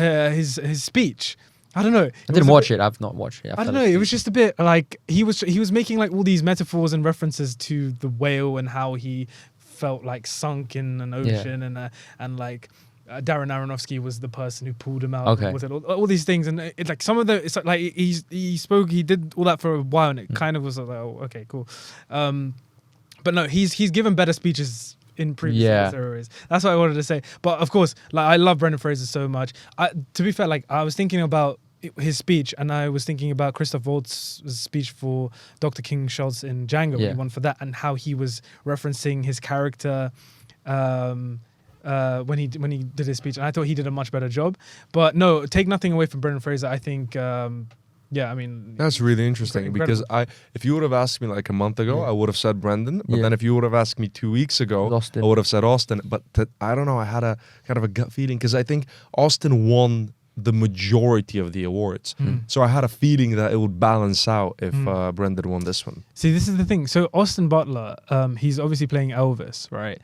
speech... I don't know. I didn't watch it. I've not watched it. I don't know. It was just a bit like he was making like all these metaphors and references to the whale and how he felt like sunk in an ocean, and like Darren Aronofsky was the person who pulled him out. Okay. Was it all these things, and it's like some of the it's like he did all that for a while, and it kind of was like, oh, okay, cool. But no, he's given better speeches in previous series. That's what I wanted to say. But of course, like I love Brendan Fraser so much. To be fair, like I was thinking about his speech, and I was thinking about Christoph Waltz's speech for Dr. King Schultz in Django, when he won for that, and how he was referencing his character when he did his speech, and I thought he did a much better job. But no, take nothing away from Brendan Fraser. I think, I mean, that's really interesting because if you would have asked me like a month ago, I would have said Brendan. But then if you would have asked me 2 weeks ago, I would have said Austin. But I don't know. I had a kind of a gut feeling because I think Austin won the majority of the awards. So I had a feeling that it would balance out if Brendan won this one. See, this is the thing. So Austin Butler, he's obviously playing Elvis, right?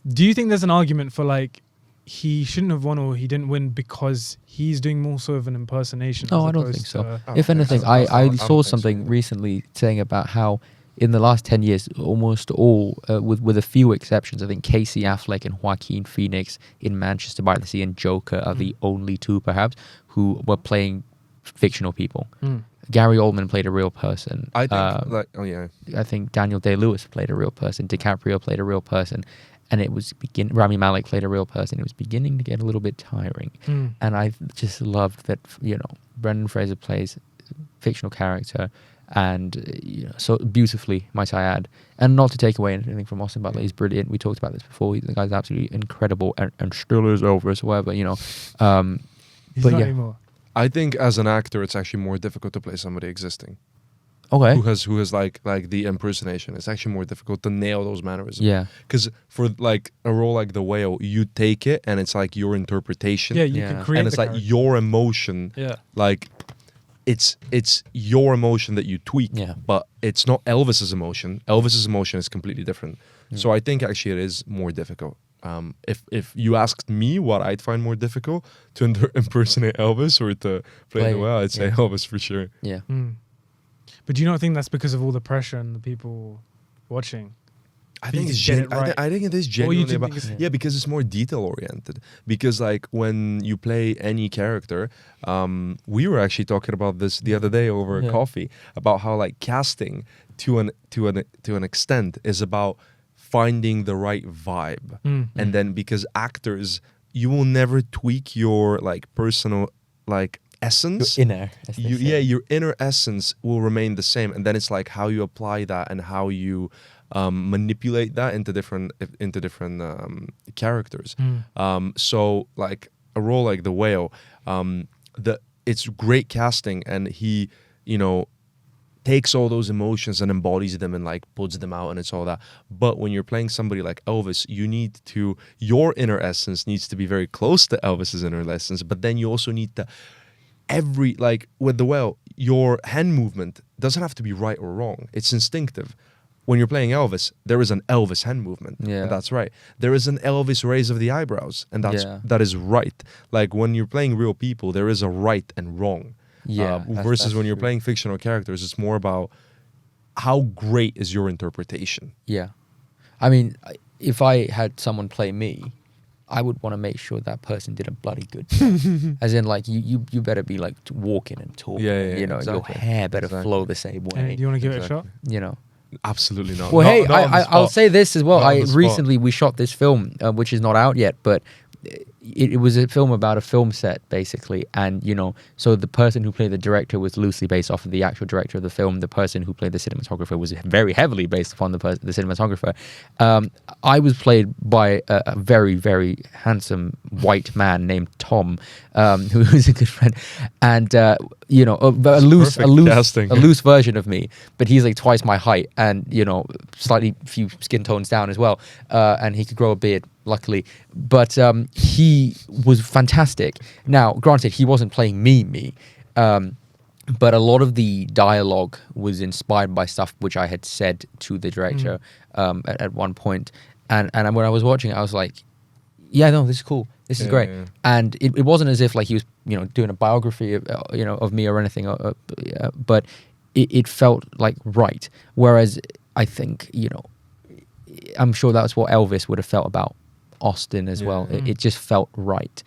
Do you think there's an argument for like he shouldn't have won or he didn't win because he's doing more so of an impersonation? No, I don't think so. If anything, I saw something recently saying about how in the last 10 years, almost all, with a few exceptions, I think Casey Affleck and Joaquin Phoenix in Manchester by the Sea and Joker are the only two, perhaps, who were playing fictional people. Gary Oldman played a real person. I think, I think Daniel Day-Lewis played a real person. DiCaprio played a real person. And it was Rami Malek played a real person. It was beginning to get a little bit tiring. And I just loved that, Brendan Fraser plays a fictional character, and so beautifully, might I add. And not to take away anything from Austin Butler, he's brilliant. We talked about this before. The guy's absolutely incredible, and still is Elvis, whatever, He's but not anymore. I think as an actor, it's actually more difficult to play somebody existing. Okay. Who has like the impersonation. It's actually more difficult to nail those mannerisms. Yeah. Because for like a role like The Whale, you take it and it's like your interpretation. Yeah, you can create and it's like your emotion. Yeah. Like it's your emotion that you tweak. Yeah. But it's not Elvis's emotion. Elvis's emotion is completely different. So I think actually it is more difficult. If you asked me what I'd find more difficult, to impersonate Elvis or to play The Whale, I'd say Elvis for sure. Yeah. But do you not think that's because of all the pressure and the people watching? I think it's I think it is genuinely about because it's more detail oriented. Because like when you play any character, we were actually talking about this the other day over coffee about how like casting to an extent is about finding the right vibe, and then because actors, you will never tweak your like personal like essence. Your inner, your inner essence will remain the same, and then it's like how you apply that and how you manipulate that into different characters. So like a role like The Whale, it's great casting, and he takes all those emotions and embodies them and like puts them out, and it's all that. But when you're playing somebody like Elvis, your inner essence needs to be very close to Elvis's inner essence, but then you also need to like with The Whale, your hand movement doesn't have to be right or wrong. It's instinctive. When you're playing Elvis, there is an Elvis hand movement, and that's right. There is an Elvis raise of the eyebrows, and that is right. Like when you're playing real people, there is a right and wrong. Versus when you're playing fictional characters, it's more about how great is your interpretation. Yeah. I mean, if I had someone play me, I would want to make sure that person did a bloody good job. As in, like, you better be, like, walking and talking. Exactly. Your hair better flow the same way. Do you want to give it a shot? Absolutely not. Well, I'll say this as well. Recently we shot this film, which is not out yet, but it was a film about a film set, basically. And, so the person who played the director was loosely based off of the actual director of the film. The person who played the cinematographer was very heavily based upon the cinematographer. I was played by a very, very handsome white man named Tom, who was a good friend. And, a loose version of me. But he's like twice my height and, slightly few skin tones down as well. And he could grow a beard, luckily. But he was fantastic. Now, granted, he wasn't playing me. But a lot of the dialogue was inspired by stuff which I had said to the director at one point. And when I was watching it, I was like, yeah, no, this is cool. This is great. Yeah. And it wasn't as if like he was, doing a biography of me or anything, but it felt like right. Whereas I think, I'm sure that's what Elvis would have felt about Austin as well. It just felt right.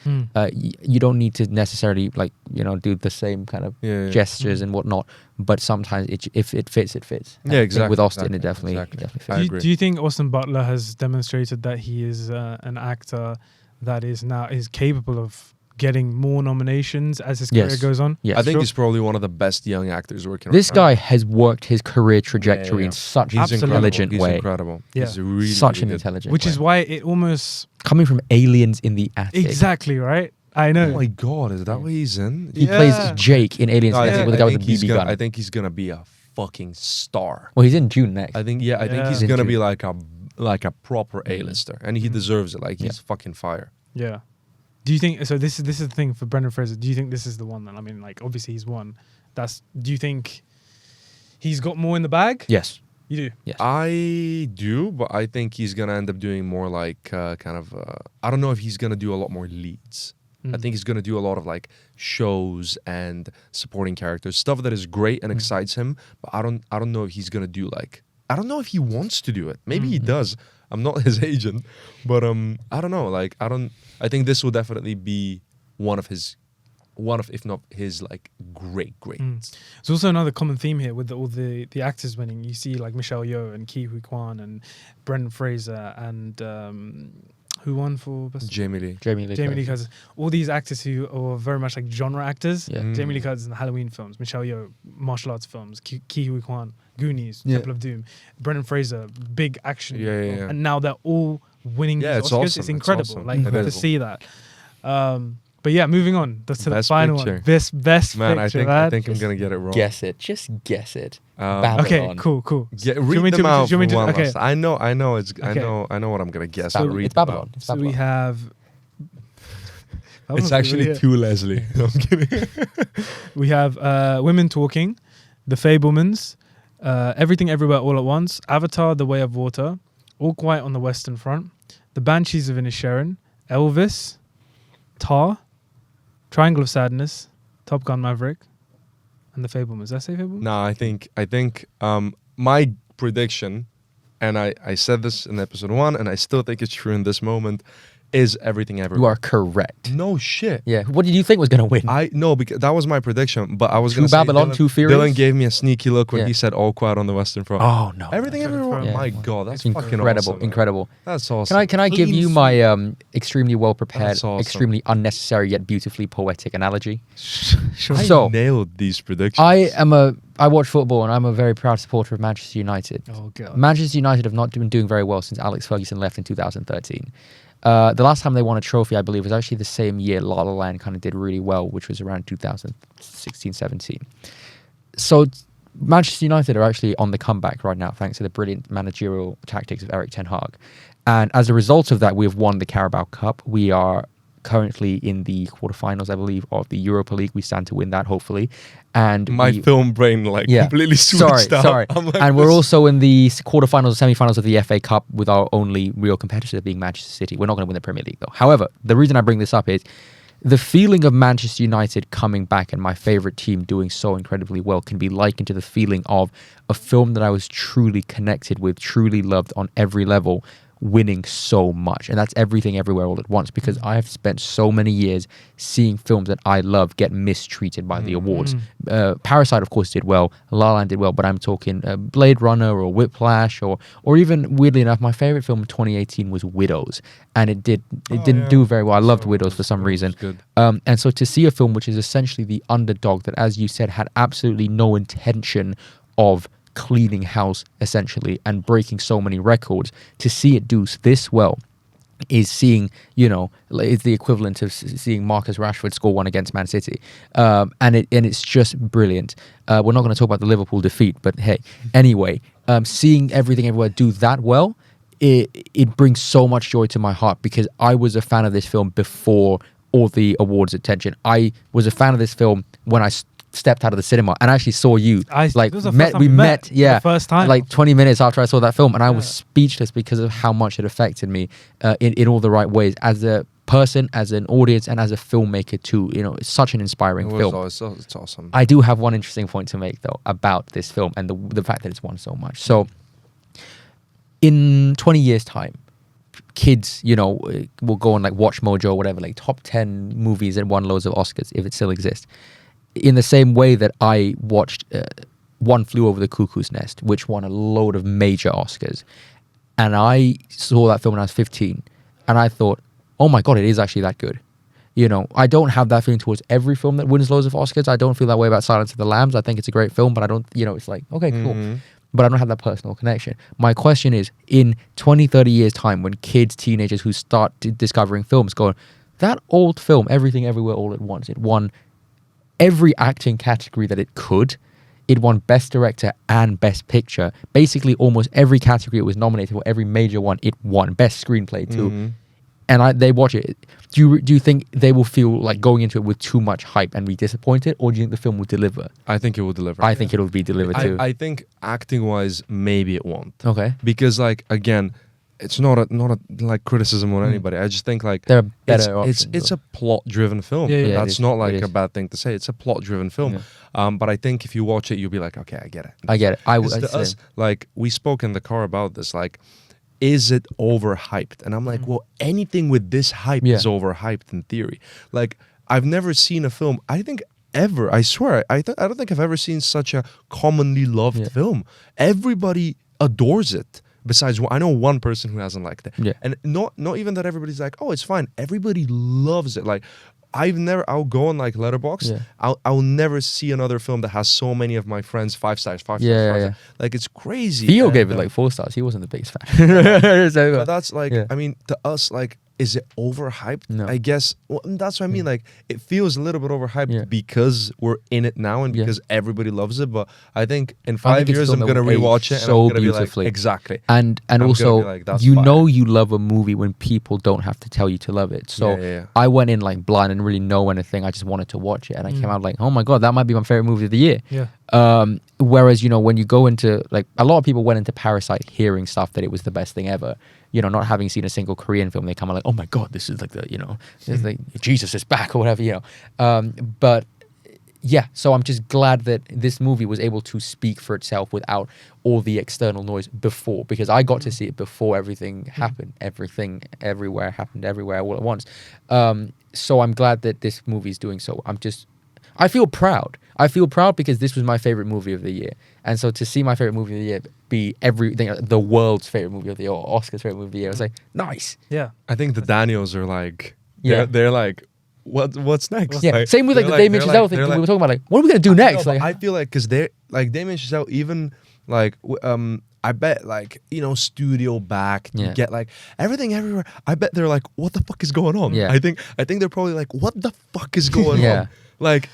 You don't need to necessarily do the same kind of gestures and whatnot, but sometimes if it fits, it fits. Yeah, exactly. With Austin, it definitely fits. Do you think Austin Butler has demonstrated that he is an actor that is capable of getting more nominations as his career goes on? Yes. I think he's probably one of the best young actors working. This guy has worked his career trajectory in such an intelligent way. He's incredible. Yeah. He's really, such really an intelligent Which way. is why it almost... Coming from Aliens in the Attic. Exactly, right? I know. Oh my God, is that what he's in? He plays Jake in Aliens in the Attic with the guy with the BB gun. I think he's gonna be a fucking star. Well, he's in June next. I think he's gonna be like a proper A-lister, and he deserves it. Like he's fucking fire. Yeah. Do you think so? This is the thing for Brendan Fraser. Do you think this is the one? Then I mean, obviously he's won. Do you think he's got more in the bag? Yes. You do. Yes. I do, but I think he's gonna end up doing more I don't know if he's gonna do a lot more leads. I think he's gonna do a lot of shows and supporting characters, stuff that is great and excites him. But I don't know if he's gonna do I don't know if he wants to do it. Maybe he does. I'm not his agent, but I don't know. I think this will definitely be one of if not his great. There's also another common theme here with all the actors winning. You see Michelle Yeoh and Ke Huy Quan and Brendan Fraser and who won for best? Jamie Lee Curtis. All these actors who are very much genre actors. Yeah. Jamie Lee Curtis in the Halloween films, Michelle Yeoh martial arts films, Ke Huy Quan Goonies, Temple of Doom, Brendan Fraser big action, and now they're all winning these it's Oscars. awesome. It's incredible, It's to see that. But yeah, moving on. That's to Best the final picture. one. Best Man, picture. I think I'm gonna get it wrong. Guess it. Just guess it. Okay, Babylon. cool. Read them out for one okay. last. I know. I know what I'm gonna guess. Babylon. Read It's them Babylon. out. It's So Babylon. we have. It's actually two Leslie. No, I'm kidding. We have Women Talking, The Fablemans, Everything Everywhere All at Once, Avatar: The Way of Water, All Quiet on the Western Front, The Banshees of Inisherin, Elvis, Tar, Triangle of Sadness, Top Gun Maverick, and The Fablemans. Did I say Fablemans? No, I think my prediction, and I said this in episode 1, and I still think it's true in this moment, is Everything Everywhere. You are correct. No shit. Yeah. What did you think was going to win? Because that was my prediction, but I was going to Two Babylon, say Two Furious? Dylan gave me a sneaky look when Yeah. he said All Quiet on the Western Front. Oh no. Everything Everywhere. Yeah. My God, that's It's fucking incredible. awesome, man. Incredible. That's awesome. Can I give you my extremely well prepared, That's awesome. extremely unnecessary yet beautifully poetic analogy? Sure. So- nailed these predictions. I watch football and I'm a very proud supporter of Manchester United. Oh god. Manchester United have not been doing very well since Alex Ferguson left in 2013. The last time they won a trophy, I believe, was actually the same year La La Land kind of did really well, which was around 2016-17. So Manchester United are actually on the comeback right now, thanks to the brilliant managerial tactics of Erik ten Hag. And as a result of that, we have won the Carabao Cup. We are currently in the quarterfinals, I believe, of the Europa League. We stand to win that, hopefully. And my film brain completely switched out. Sorry. I'm like, And we're also in the quarterfinals, semi-finals of the FA Cup with our only real competitor being Manchester City. We're not going to win the Premier League, though. However, the reason I bring this up is the feeling of Manchester United coming back and my favourite team doing so incredibly well can be likened to the feeling of a film that I was truly connected with, truly loved on every level, winning so much. And that's Everything Everywhere All at Once, because I have spent so many years seeing films that I love get mistreated by the awards. Parasite, of course, did well. La La Land did well, but I'm talking Blade Runner or Whiplash or even, weirdly enough, my favorite film of 2018 was Widows, and it didn't do very well. I loved Widows for some reason. Good. And so to see a film which is essentially the underdog that, as you said, had absolutely no intention of cleaning house essentially and breaking so many records, to see it do this well is seeing, it's the equivalent of seeing Marcus Rashford score one against Man City, and it's just brilliant. We're not going to talk about the Liverpool defeat, but hey, anyway, seeing Everything Everywhere do that well, it brings so much joy to my heart, because I was a fan of this film before all the awards attention. I was a fan of this film when I stepped out of the cinema and actually saw you. We met the first time, like 20 minutes after I saw that film, and I was speechless because of how much it affected me in all the right ways, as a person, as an audience, and as a filmmaker too. It's such an inspiring film. It's awesome. I do have one interesting point to make though about this film and the fact that it's won so much. So in 20 years time, kids, you know, will go on like Watch Mojo or whatever, like top 10 movies that won loads of Oscars, if it still exists. In the same way that I watched One Flew Over the Cuckoo's Nest, which won a load of major Oscars. And I saw that film when I was 15. And I thought, oh my God, it is actually that good. You know, I don't have that feeling towards every film that wins loads of Oscars. I don't feel that way about Silence of the Lambs. I think it's a great film, but I don't, you know, it's like, okay, cool. But I don't have that personal connection. My question is, in 20, 30 years' time, when kids, teenagers who start discovering films go, that old film, Everything Everywhere All at Once, it won every acting category that it could. It won Best Director and Best Picture. Basically, almost every category it was nominated for, every major one, it won. Best Screenplay, too. And they watch it. Do you think they will feel like going into it with too much hype and be disappointed, or do you think the film will deliver? I think it will deliver. I think it'll be delivered too. I think acting-wise, maybe it won't. Okay. Because like again, it's not a like criticism on anybody. I just think like there are better options. It's a plot-driven film. Yeah, That's not like a bad thing to say. It's a plot-driven film. But I think if you watch it, you'll be like, okay, I get it. I get it. Us, like we spoke in the car about this, like. Is it overhyped? And I'm like, well, anything with this hype is overhyped in theory. Like, I've never seen a film, I think ever, I swear, I don't think I've ever seen such a commonly loved film. Everybody adores it. Besides, I know one person who hasn't liked it. Yeah. And not even that everybody's like, oh, it's fine. Everybody loves it. Like, I'll go on like Letterboxd. I'll never see another film that has so many of my friends 5 stars, 5 stars, 5 stars. Like it's crazy. Theo gave it like 4 stars. He wasn't the biggest fan. But that's like, I mean, to us, like, is it overhyped? No. I guess that's what I mean. Like, it feels a little bit overhyped because we're in it now and because everybody loves it. But I think in 5 years, I'm gonna rewatch it so and I'm gonna beautifully. Be like, exactly. And also, like, you fire. know you love a movie when people don't have to tell you to love it. So I went in like blind and really know anything. I just wanted to watch it, and I came out like, oh my God, that might be my favorite movie of the year. Whereas, you know, when you go into like a lot of people went into Parasite hearing stuff that it was the best thing ever. You know, not having seen a single Korean film, they come out like, oh my God, this is like the, you know, it's like Jesus is back or whatever, you know. But yeah, so I'm just glad that this movie was able to speak for itself without all the external noise before, because I got to see it before everything happened. Everything, everywhere happened, everywhere all at once. So I'm glad that this movie is doing so. I feel proud. I feel proud because this was my favorite movie of the year. And so to see my favorite movie of the year be everything, the world's favorite movie of the year, or Oscar's favorite movie of the year, I was like, nice. Yeah. I think the Daniels are like, they're like, what's next? Yeah, like, same with like the Damien Chazelle thing we were talking about. Like, what are we gonna do next? Like, like, I feel like because they're like Damien Chazelle, even like I bet like, you know, studio back, you get like everything everywhere. I bet they're like, what the fuck is going on? Yeah. I think they're probably like, what the fuck is going on? Like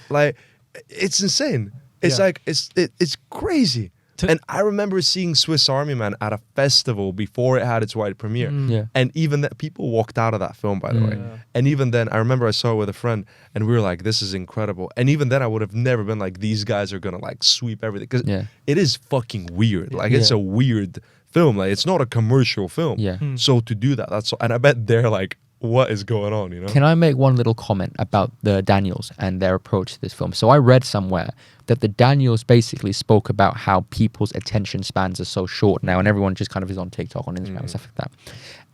it's insane. It's like it's crazy. And I remember seeing Swiss Army Man at a festival before it had its wide premiere. And even that, people walked out of that film, by the way. And even then, I remember I saw it with a friend, and we were like, this is incredible. And even then, I would have never been like, these guys are going to like sweep everything. Because it is fucking weird. Like, it's a weird film. Like, it's not a commercial film. So to do that, that's so, and I bet they're like, what is going on, you know? Can I make one little comment about the Daniels and their approach to this film? So I read somewhere that the Daniels basically spoke about how people's attention spans are so short now, and everyone just kind of is on TikTok, on Instagram, and stuff like that.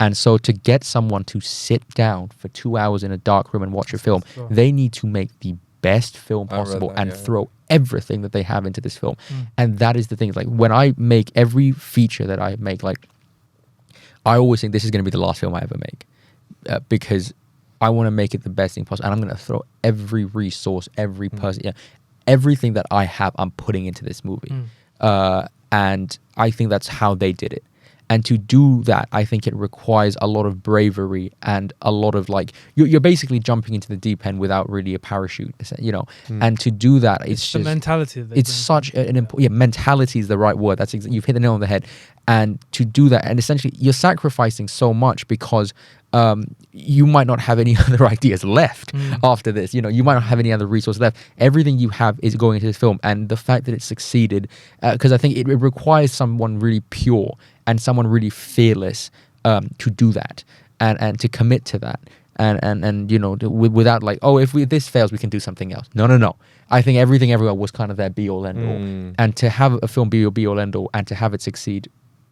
And so to get someone to sit down for 2 hours in a dark room and watch a film, they need to make the best film possible and throw everything that they have into this film. And that is the thing. Like, when I make every feature that I make, like, I always think this is going to be the last film I ever make. Because I want to make it the best thing possible, and I'm going to throw every resource, every person, everything that I have, I'm putting into this movie. And I think that's how they did it. And to do that, I think it requires a lot of bravery and a lot of like, you're basically jumping into the deep end without really a parachute, you know. And to do that, it's just the mentality. It's such an important, mentality is the right word. That's you've hit the nail on the head. And to do that, and essentially you're sacrificing so much because you might not have any other ideas left after this. You know, you might not have any other resources left. Everything you have is going into this film, and the fact that it succeeded, because I think it requires someone really pure and someone really fearless to do that and to commit to that. And you know, without like, oh, if this fails, we can do something else. No. I think Everything Everywhere was kind of their be all end all, and to have a film be your be all end all and to have it succeed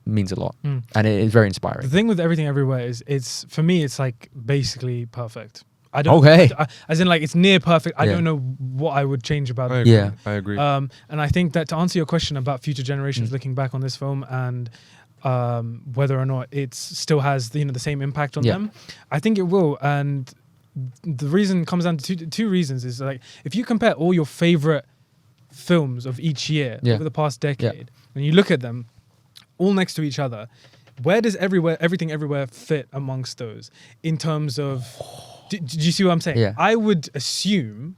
means a lot, and it is very inspiring. The thing with Everything Everywhere is, it's for me, it's like basically perfect. I don't. Okay. As in, like, it's near perfect. I Yeah. don't know what I would change about it. Yeah. I agree. And I think that to answer your question about future generations looking back on this film and whether or not it still has the same impact on them, I think it will. And the reason comes down to two reasons. Is like, if you compare all your favorite films of each year over the past decade, and you look at them all next to each other, where does Everything Everywhere fit amongst those in terms of? Do you see what I'm saying? Yeah. I would assume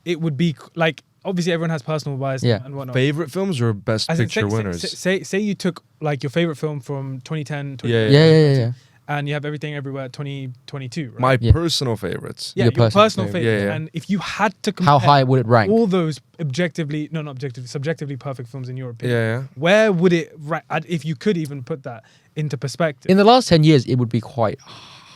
it would be like, obviously everyone has personal bias and whatnot. Favorite films or best picture winners? Say you took like your favorite film from 2010, Yeah. and you have Everything Everywhere 2022. Right? My personal favorites. your personal favorite. Yeah. And if you had to compare How high would it rank? all those subjectively perfect films in your opinion, Yeah. where would it rank, if you could even put that into perspective? In the last 10 years, it would be quite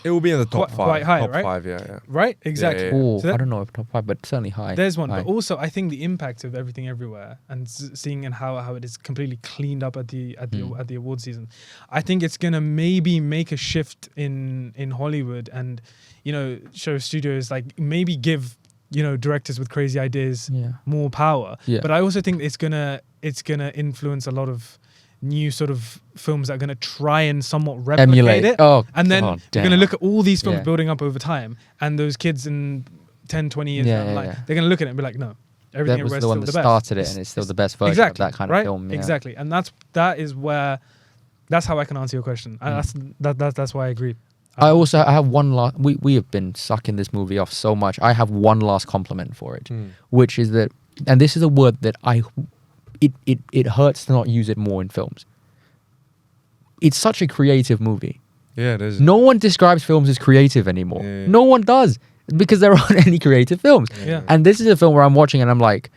It will be in the top five. quite high, top right? 5, yeah. Right? Exactly. Yeah. Oh, So that- I don't know if top 5, but certainly high. There's one, High. but also I think the impact of Everything Everywhere and seeing and how it is completely cleaned up at the award season, I think it's gonna maybe make a shift in Hollywood and show studios like maybe give directors with crazy ideas more power. Yeah. But I also think it's gonna influence a lot of new sort of films that are going to try and somewhat replicate Emulate it. Oh, and then God you're going to damn. look at all these films Yeah. building up over time, and those kids in 10, 20 years down the line, they're going to look at it and be like, no, Everything That was Everywhere's the one still that the best. started it, and it's still the best version of that kind of film. Yeah. Exactly. And that's how I can answer your question. And that's why I agree. I have one last. We have been sucking this movie off so much. I have one last compliment for it, which is that, and this is a word that it hurts to not use it more in films. It's such a creative movie. Yeah, it is. No one describes films as creative anymore. Yeah. No one does, because there aren't any creative films. Yeah. And this is a film where I'm watching and I'm like,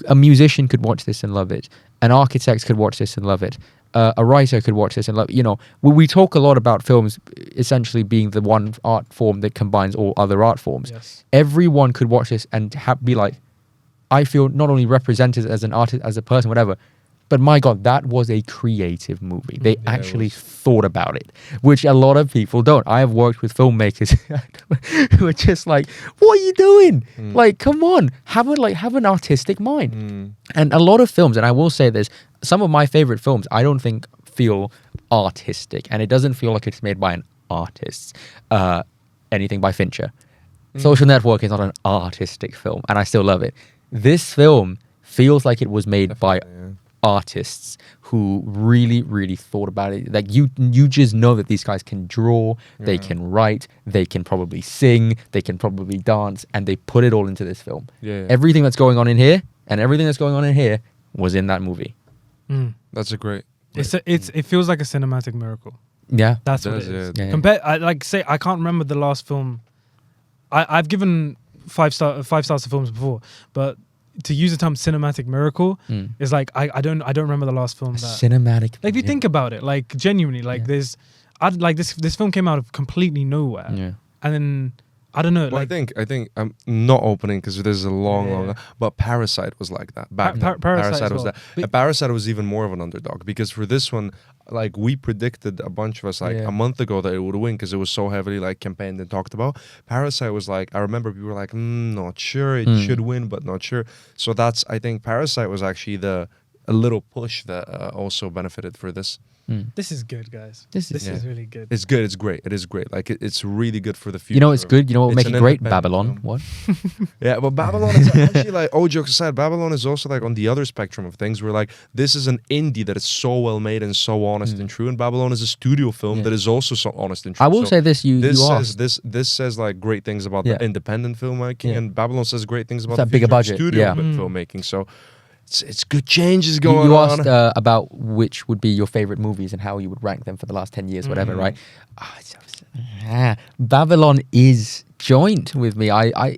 a musician could watch this and love it. An architect could watch this and love it. A writer could watch this and love. We talk a lot about films essentially being the one art form that combines all other art forms. Yes. Everyone could watch this and be like, I feel not only represented as an artist, as a person, whatever, but my God, that was a creative movie. They actually thought about it, which a lot of people don't. I have worked with filmmakers who are just like, what are you doing? Like, come on, have an artistic mind. And a lot of films, and I will say this, some of my favorite films, I don't think feel artistic, and it doesn't feel like it's made by an artist. Anything by Fincher. Social Network is not an artistic film, and I still love it. This film feels like it was made by artists who really, really thought about it. Like you just know that these guys can draw, they can write, they can probably sing, they can probably dance, and they put it all into this film. Everything that's going on in here and everything that's going on in here was in that movie. That's a great. It feels like a cinematic miracle. Yeah, That's It what does, it is. yeah. Compare, I can't remember the last film. I've given 5 stars to films before, but to use the term cinematic miracle is like I don't remember the last film that cinematic. like if you think about it, like genuinely, like this film came out of completely nowhere, Yeah. and then I don't know. Well, like I think I'm not opening because there's a long, but Parasite was like that. Back then. Parasite was as well. that. And Parasite was even more of an underdog because for this one, like we predicted a bunch of us a month ago that it would win because it was so heavily like campaigned and talked about. Parasite was like, I remember people were like, not sure, it should win, but not sure. So I think Parasite was actually a little push that also benefited for this. this is good, guys. This This is- is really good. It's good. It's great. It is great. Like it's really good for the future. You know, it's good. You know what would It's make an it great? independent Babylon. film. What? Yeah, but Babylon is actually like, all jokes aside, Babylon is also like on the other spectrum of things where like this is an indie that is so well made and so honest and true, and Babylon is a studio film that is also so honest and true. I will say this: you says asked. this says like great things about Yeah. the independent filmmaking, Yeah. and Babylon says great things about That the bigger future of budget, studio yeah. filmmaking. So it's good changes going You on. asked about which would be your favorite movies and how you would rank them for the last 10 years, whatever, right? Babylon is joint with me.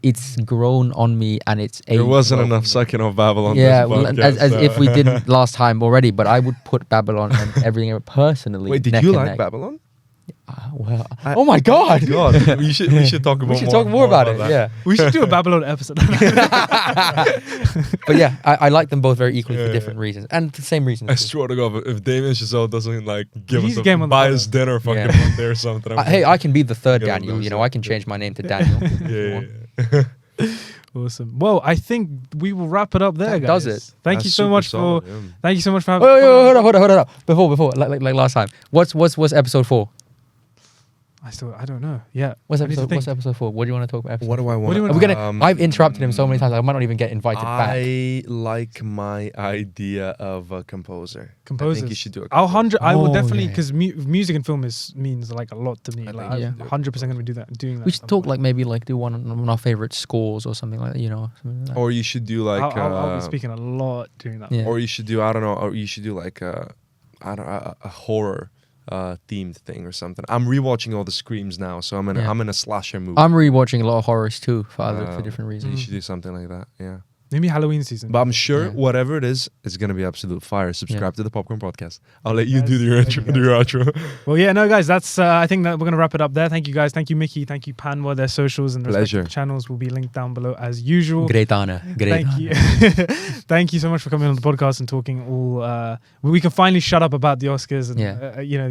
It's grown on me, and it's There wasn't well enough sucking off Babylon. Yeah, this podcast, as so. if we didn't last time already. But I would put Babylon and everything personally. Wait, did neck you and like neck. Babylon? Well, oh my God! We should talk about we should talk more about it. that. Yeah. We should do a Babylon episode. But yeah, I like them both very equally for different reasons and the same reasons. I swear to God, if Damien Chazelle doesn't like give He's us game a on the buy pod. us dinner fucking Yeah. Monday or something. Hey, I can be the third gonna Daniel. lose You know, it. I can change my name to Daniel. if you want. yeah. Awesome. Well, I think we will wrap it up there, That guys. does it. Thank That's you so super much solid, for. yeah. Thank you so much for having. Oh, hold on. Before, like last time. What's episode 4? I don't know. Yeah. What's I need to think. episode 4? What do you want to talk about? Episode What do I What do want? you Are we gonna? I've interrupted him so many times. I might not even get invited back. I like my idea of a composer. I Composers. think you should do a I'll composer. I will Oh, definitely yeah. because music and film means like a lot to me. I Like think I'm yeah. 100% gonna be doing that. We at should some talk point. like maybe like do one on our favorite scores or something like that. You know. Something like that. Or you should do like I'll be speaking a lot doing that. Yeah. or you should do I don't know, or you should do like a horror themed thing or something. I'm rewatching all the Screams now, so I'm in a slasher mood. I'm rewatching a lot of horrors too for different So reasons. you should do something like that, yeah. Maybe Halloween season. But I'm sure Yeah. whatever it is, it's gonna be absolute fire. Subscribe to the Popcorn Podcast. I'll let you Guys, do your thank intro. you, Do your outro. Well, yeah, no, guys, that's. I think that we're gonna wrap it up there. Thank you, guys. Thank you, Mickey. Thank you, Panwa. Their socials and Pleasure. respective channels will be linked down below as usual. Great honor. Great Thank honor. you. Thank you so much for coming on the podcast and talking all. We can finally shut up about the Oscars and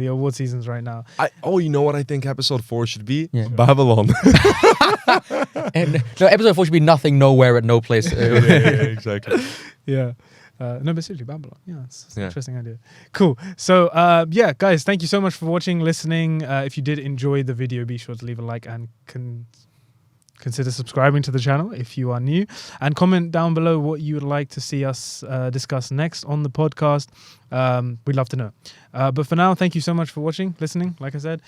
the award seasons right now. You know what I think episode 4 should be? Yeah. Babylon. And, no, episode 4 should be nothing, nowhere, at no place. yeah, exactly. Yeah. No, but seriously, Babylon. Yeah, it's an Yeah. interesting idea. Cool. So, yeah, guys, thank you so much for watching, listening. If you did enjoy the video, be sure to leave a like and consider subscribing to the channel if you are new. And comment down below what you would like to see us discuss next on the podcast. We'd love to know. But for now, thank you so much for watching, listening, like I said.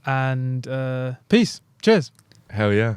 And peace. Cheers. Hell yeah.